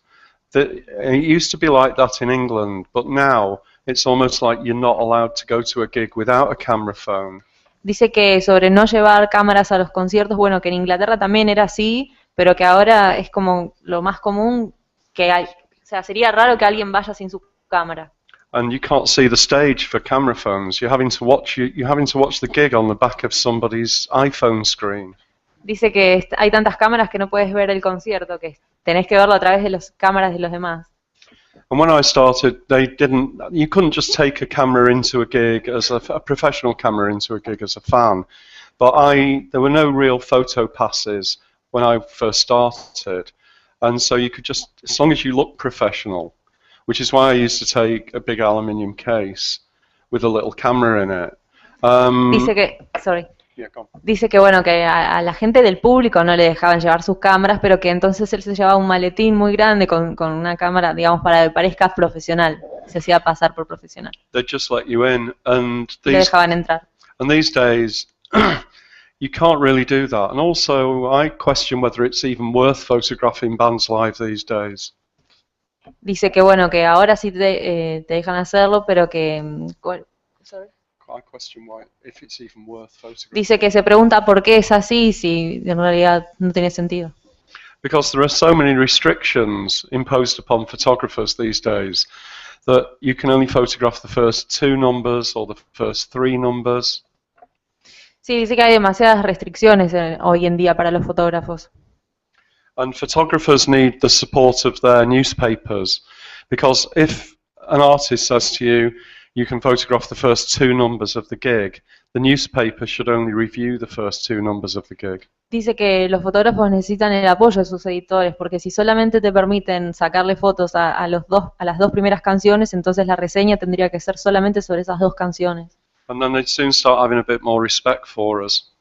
S2: it used to be like that in England, but now it's almost like you're not allowed to go to a gig without a camera phone.
S3: Dice que sobre no llevar cámaras a los conciertos, bueno, que en Inglaterra también era así, pero que ahora es como lo más común que hay. O sea, sería raro que alguien vaya sin su cámara.
S2: And you can't see the stage for camera phones. You're having to watch the gig on the back of somebody's iPhone screen.
S3: Dice que hay tantas cámaras que no puedes ver el concierto, que tenés que verlo a través de las cámaras de los demás.
S2: And when I started, you couldn't just take a camera into a gig as a professional camera into a gig as a fan. But there were no real photo passes when I first started. And so you could just, as long as you look professional, which is why I used to take a big aluminium case with a little camera in it.
S3: Dice que bueno, que a la gente del público no le dejaban llevar sus cámaras, pero que entonces él se llevaba un maletín muy grande con una cámara, digamos, para que parezca profesional. Se hacía pasar por profesional.
S2: They just let you in, and
S3: le dejaban entrar.
S2: And these days, you can't really do that. And also, I question whether it's even worth photographing bands live these days.
S3: Dice que bueno, que ahora sí te dejan hacerlo, pero que... Dice que se pregunta por qué es así, si en realidad no tiene sentido.
S2: Because there are so many restrictions imposed upon photographers these days that you can only photograph the first 2 numbers or the first 3 numbers.
S3: Sí, dice que hay demasiadas restricciones hoy en día para los fotógrafos.
S2: And photographers need the support of their newspapers, because if an artist says to you, you can photograph the first 2 numbers of the gig, the newspaper should only review the first 2 numbers of the gig.
S3: Dice que los fotógrafos necesitan el apoyo de sus editores, porque si solamente te permiten sacarle fotos a las 2 primeras canciones, entonces la reseña tendría que ser solamente sobre esas 2 canciones.
S2: And then they'd soon start having a bit more respect for us.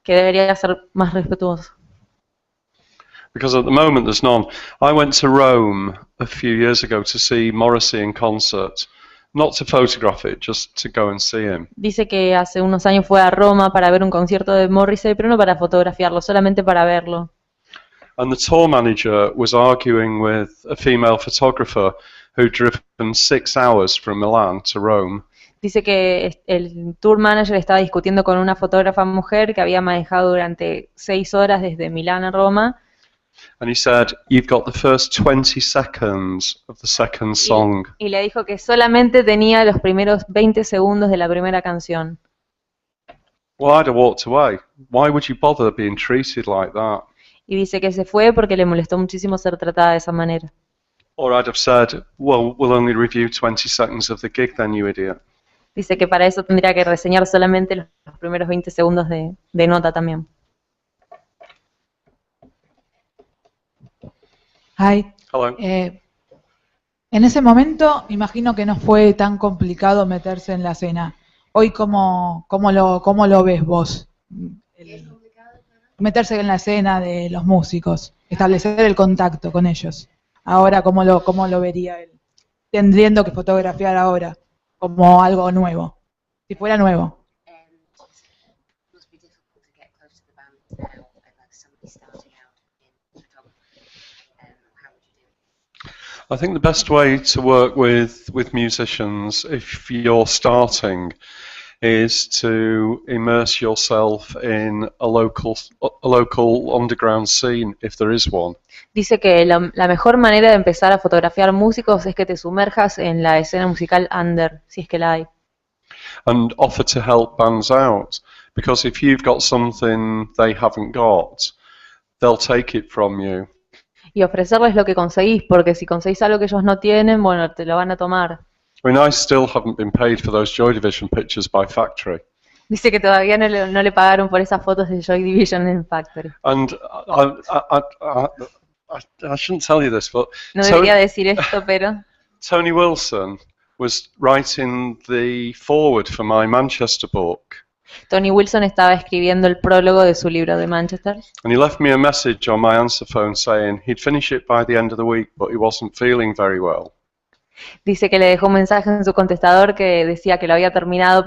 S3: Que debería ser más respetuoso.
S2: Because at the moment there's none. I went to Rome a few years ago to see Morrissey in concert. Not to photograph it, just to go and see him.
S3: Dice que hace unos años fue a Roma para ver un concierto de Morrissey, pero no para fotografiarlo, solamente para verlo.
S2: And the tour manager was arguing with a female photographer who'd driven 6 hours from Milan to Rome.
S3: Dice que el tour manager estaba discutiendo con una fotógrafa mujer que había manejado durante 6 horas desde Milán a Roma.
S2: And he said, "You've got the first 20 seconds of the second song."
S3: Y le dijo que solamente tenía los primeros 20 segundos de la primera canción.
S2: Well, I'd have walked away. Why would you bother being treated like that?
S3: Y dice que se fue porque le molestó muchísimo ser tratada de esa manera.
S2: Or I'd have said, "Well, we'll only review 20 seconds of the gig then, you idiot."
S3: Dice que para eso tendría que reseñar solamente los primeros 20 segundos de nota también.
S17: Hi.
S2: Hello.
S17: En ese momento, imagino que no fue tan complicado meterse en la escena. Hoy, ¿cómo lo ves vos? Meterse en la escena de los músicos, establecer el contacto con ellos. Ahora, ¿cómo lo vería él? Tendriendo que fotografiar ahora, como algo nuevo, si fuera nuevo.
S2: I think the best way to work with musicians, if you're starting, is to immerse yourself in a local underground scene, if there is one.
S3: Dice que la mejor manera de empezar a fotografiar músicos es que te sumerjas en la escena musical under, si es que la hay.
S2: And offer to help bands out, because if you've got something they haven't got, they'll take it from you.
S3: Y ofrecerles lo que conseguís, porque si conseguís algo que ellos no tienen, bueno, te lo van a tomar.
S2: I mean, I still haven't been paid for those Joy Division pictures by Factory.
S3: Dice que todavía no le pagaron por esas fotos de Joy Division en Factory.
S2: And I shouldn't tell you this, but
S3: No debería decir esto, pero
S2: Tony Wilson was writing the foreword for my Manchester book.
S3: Tony Wilson estaba escribiendo el prólogo de su libro de Manchester.
S2: And he left me a message on my answer phone saying he'd finish it by the end of the week, but he wasn't feeling very well.
S3: Dice que le dejó un mensaje en su contestador que decía que lo había terminado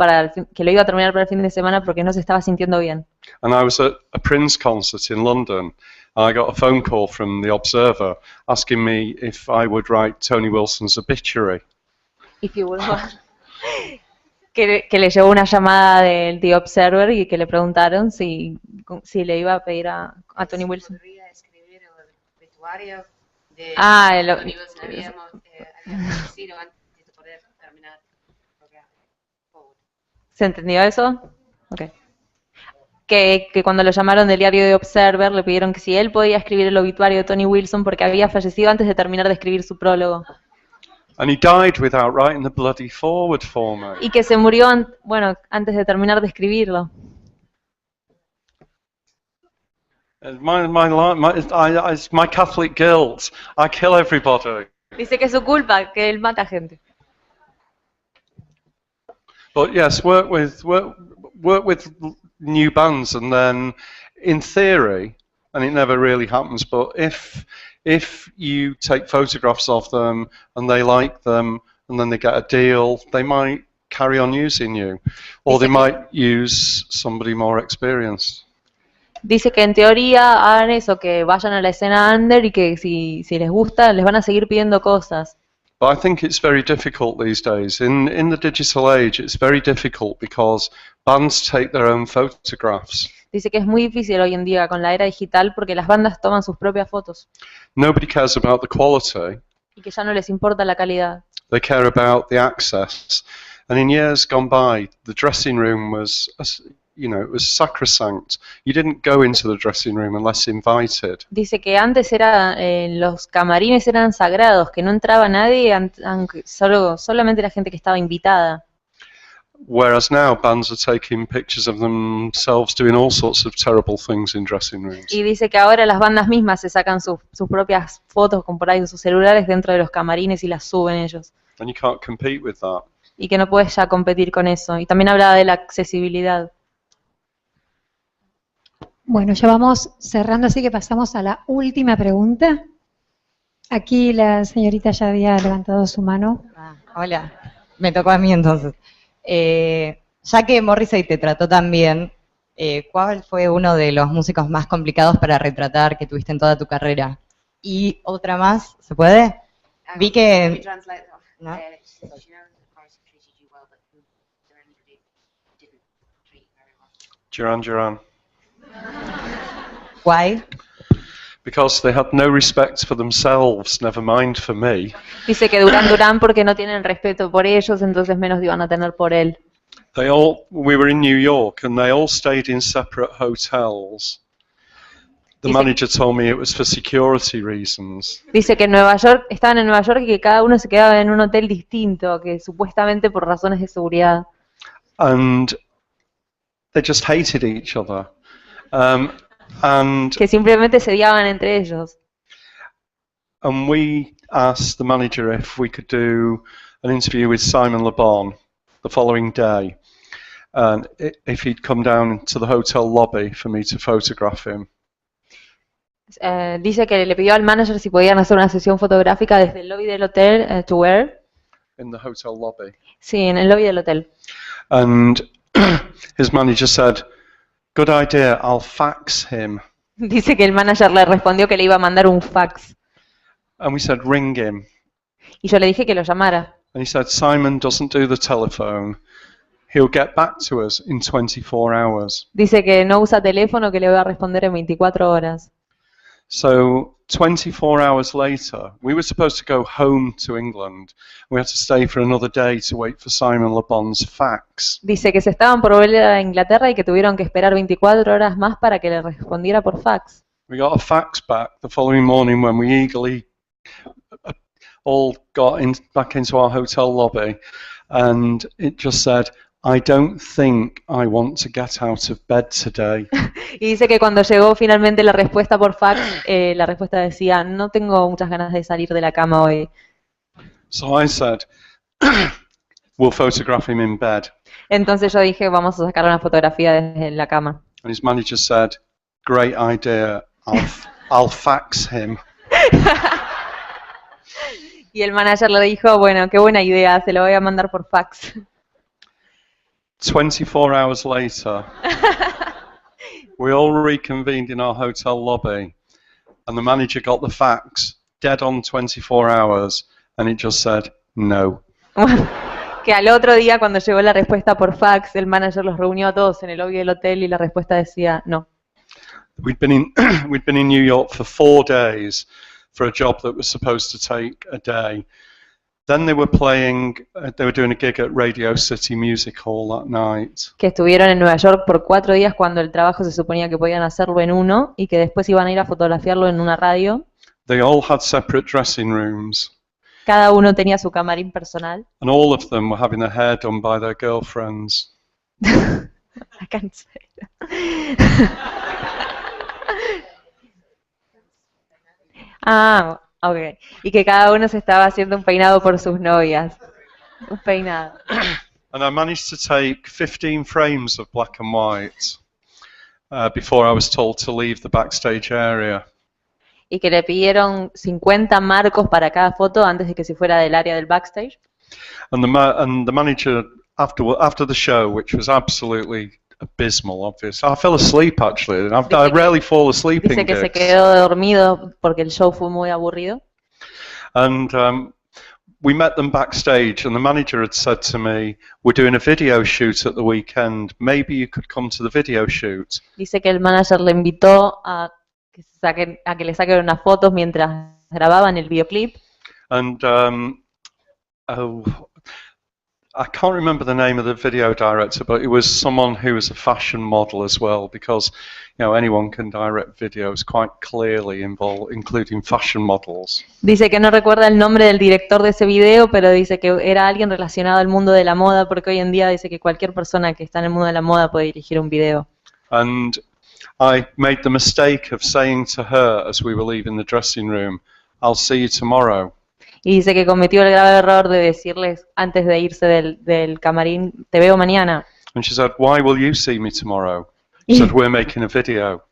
S3: que lo iba a terminar para el fin de semana porque no se estaba sintiendo bien.
S2: And I was at a Prince concert in London, and I got a phone call from the Observer asking me if I would write Tony Wilson's obituary.
S3: Que le llegó una llamada del The Observer y que le preguntaron si le iba a pedir a Tony Wilson. ¿Se entendió eso? Okay. Que cuando lo llamaron del diario The Observer le pidieron que si él podía escribir el obituario de Tony Wilson porque había fallecido antes de terminar de escribir su prólogo.
S2: And he died without writing the bloody foreword for me.
S3: Y que se murió antes de terminar de escribirlo.
S2: It's my Catholic guilt. I kill everybody.
S3: Dice que es su culpa, que él mata gente.
S2: But yes, work with new bands, and then in theory, and it never really happens, but if you take photographs of them and they like them and then they get a deal, they might carry on using you, or they might use somebody more experienced.
S3: Dice que en teoría hagan eso, que vayan a la escena under y que si les gusta les van a seguir pidiendo cosas.
S2: But I think it's very difficult these days. In the digital age, it's very difficult because bands take their own photographs.
S3: Dice que es muy difícil hoy en día con la era digital porque las bandas toman sus propias fotos.
S2: Nobody cares about the quality.
S3: Y que ya no les importa la calidad.
S2: They care about the access. And in years gone by, the dressing room was, it was sacrosanct. You didn't go into the dressing room unless invited.
S3: Dice que antes los camarines eran sagrados, que no entraba nadie, aunque solamente la gente que estaba invitada.
S2: Whereas now bands are taking pictures of themselves doing all sorts of terrible things in dressing rooms.
S3: Y dice que ahora las bandas mismas se sacan sus propias fotos con por ahí de sus celulares dentro de los camarines y las suben ellos.
S2: And you can't compete with that.
S3: Y que no puedes ya competir con eso. Y también hablaba de la accesibilidad.
S1: Bueno, ya vamos cerrando, así que pasamos a la última pregunta. Aquí la señorita ya había levantado su mano.
S18: Hola, me tocó a mí entonces. Ya que Morrissey te trató tan bien, ¿cuál fue uno de los músicos más complicados para retratar que tuviste en toda tu carrera? Y otra más, ¿se puede? Vi que... ¿no?
S2: Duran.
S18: Why?
S2: Because they had no respect for themselves, never mind for me.
S3: Dice que Duran porque no tienen respeto por ellos, entonces menos iban a tener por él.
S2: We were in New York and they all stayed in separate hotels. The manager told me it was for security reasons.
S3: Dice que estaban en Nueva York y que cada uno se quedaba en un hotel distinto, que supuestamente por razones de seguridad.
S2: And they just hated each other. And
S3: que simplemente se odiaban entre ellos.
S2: and we asked the manager if we could do an interview with Simon Le Bon the following day, and if he'd come down to the hotel lobby for me to photograph him.
S3: Dice que le pidió al manager si podían hacer una sesión fotográfica desde el lobby del hotel, to where?
S2: In the hotel lobby.
S3: Sí, en el lobby del hotel.
S2: And his manager said, "Good idea, I'll fax him."
S3: Dice que el manager le respondió que le iba a mandar un fax.
S2: And we said, "Ring him."
S3: Y yo le dije que lo llamara.
S2: And he said, "Simon doesn't do the telephone. He'll get back to us in 24 hours."
S3: Dice que no usa teléfono, que le va a responder en 24 horas.
S2: So 24 hours later, we were supposed to go home to England. We had to stay for another day to wait for Simon Le Bon's fax.
S3: Dice que se estaban por volver a Inglaterra y que tuvieron que esperar 24 horas más para que le respondiera por fax.
S2: We got a fax back the following morning when we eagerly all got back into our hotel lobby, and it just said, "I don't think I want to get out of bed today."
S3: Y dice que cuando llegó finalmente la respuesta por fax, la respuesta decía, no tengo muchas ganas de salir de la cama hoy.
S2: So I said, "We'll photograph him in bed."
S3: Entonces yo dije, vamos a sacar una fotografía desde la cama.
S2: And his manager said, "Great idea, I'll fax him."
S3: Y el manager le dijo, bueno, qué buena idea, se lo voy a mandar por fax.
S2: 24 hours later, we all reconvened in our hotel lobby, and the manager got the fax dead on 24 hours, and it just said, "No."
S3: Que al otro día, cuando llegó la respuesta por fax, el manager los reunió a todos en el lobby del hotel y la respuesta decía, no.
S2: We'd been in New York for 4 days for a job that was supposed to take a day. Then they were doing a gig at Radio City Music Hall that night.
S3: Que estuvieron en Nueva York por 4 días cuando el trabajo se suponía que podían hacerlo en uno y que después iban a ir a fotografiarlo en una radio.
S2: They all had separate dressing rooms.
S3: Cada uno tenía su camarín personal.
S2: And all of them were having their hair done by their girlfriends.
S3: I can't say that. Ok. Y que cada uno se estaba haciendo un peinado por sus novias. Un peinado.
S2: And I managed to take 15 frames of black and white before I was told to leave the backstage area.
S3: Y que le pidieron 50 marcos para cada foto antes de que se fuera del área del backstage.
S2: And the manager, after the show, which was absolutely abysmal, obviously. I fell asleep, actually. I rarely fall asleep in
S3: Dice que
S2: gigs.
S3: se quedó dormido porque el show fue muy aburrido.
S2: And we met them backstage, and the manager had said to me, "We're doing a video shoot at the weekend. Maybe you could come to the video shoot."
S3: Dice que el manager le invitó a que le saquen unas fotos mientras grababan el videoclip.
S2: And I can't remember the name of the video director, but it was someone who was a fashion model as well, because anyone can direct videos quite clearly, including fashion models.
S3: Dice que no recuerda el nombre del director de ese video, pero dice que era alguien relacionado al mundo de la moda, porque hoy en día dice que cualquier persona que está en el mundo de la moda puede dirigir un video.
S2: And I made the mistake of saying to her as we were leaving the dressing room, "I'll see you tomorrow."
S3: Y dice que cometió el grave error de decirles antes de irse del camarín, te veo mañana.
S2: And she said, "Why will you see me tomorrow?" I said, "We're making a video."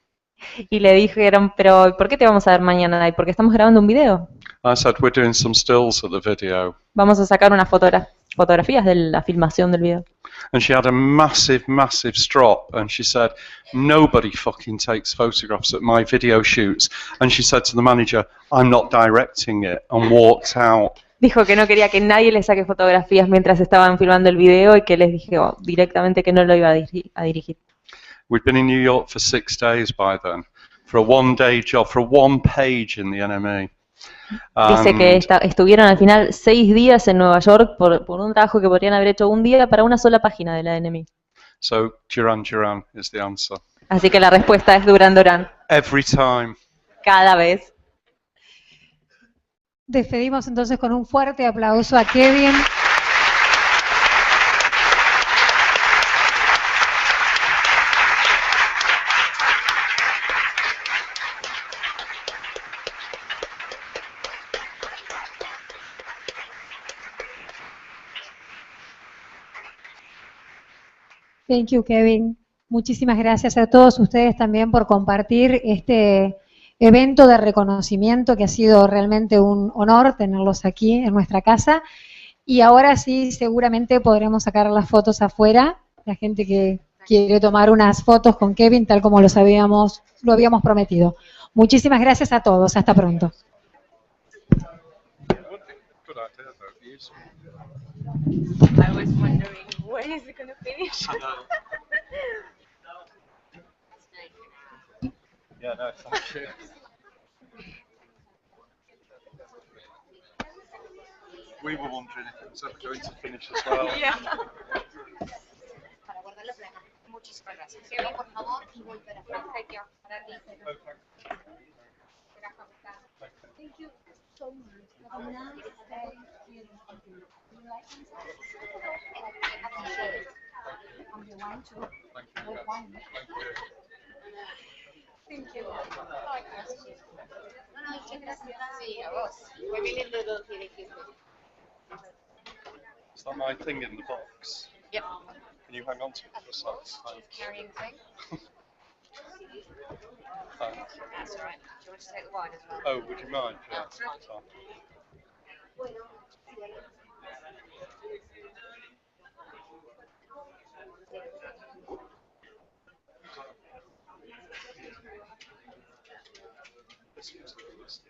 S3: Y le dijeron, pero ¿por qué te vamos a ver mañana? ¿Y por qué estamos grabando un video?
S2: I said, "We're doing some stills at the video."
S3: Vamos a sacar unas fotografías de la filmación del video.
S2: And she had a massive, massive strop, and she said, "Nobody fucking takes photographs at my video shoots." And she said to the manager, "I'm not directing it," and walked out.
S3: Dijo que no quería que nadie le saque fotografías mientras estaban filmando el video y que les dijo directamente que no lo iba a dirigir.
S2: We'd been in New York for 6 days by then, for a one-day job, for a one-page in the NME.
S3: Dice que estuvieron al final 6 días en Nueva York por un trabajo que podrían haber hecho un día para una sola página de la NME.
S2: So Duran Duran is the answer.
S3: Así que la respuesta es Duran Duran.
S2: Every time.
S3: Cada vez.
S1: Despedimos entonces con un fuerte aplauso a Kevin. Thank you, Kevin. Muchísimas gracias a todos ustedes también por compartir este evento de reconocimiento que ha sido realmente un honor tenerlos aquí en nuestra casa. Y ahora sí, seguramente podremos sacar las fotos afuera. La gente que quiere tomar unas fotos con Kevin, tal como lo habíamos prometido. Muchísimas gracias a todos. Hasta pronto.
S19: I was wondering, when is it going to finish?
S2: Yeah, no, thank you. We were wondering if it was ever going to finish as well.
S19: Yeah.
S20: Para guardar la plana. Muchísimas gracias. Kevin, por favor, y volver a Thank you. Thank you so much. Have a nice day here in Argentina. You like them? Appreciate it. And the wine too. Like wine. Thank you. Ay, gracias. No, muchas gracias. Sí, a vos. Fue bien lindo lo que dijiste.
S2: Is that my thing in the box?
S20: Yep.
S2: Can you hang on to it for a sec?
S20: Carrying thing.
S2: Thanks.
S20: That's all right. Do you want to take the wine as well?
S2: Oh, would you mind?
S20: No,
S2: Yeah.
S20: it's fine.
S2: This gives me a list.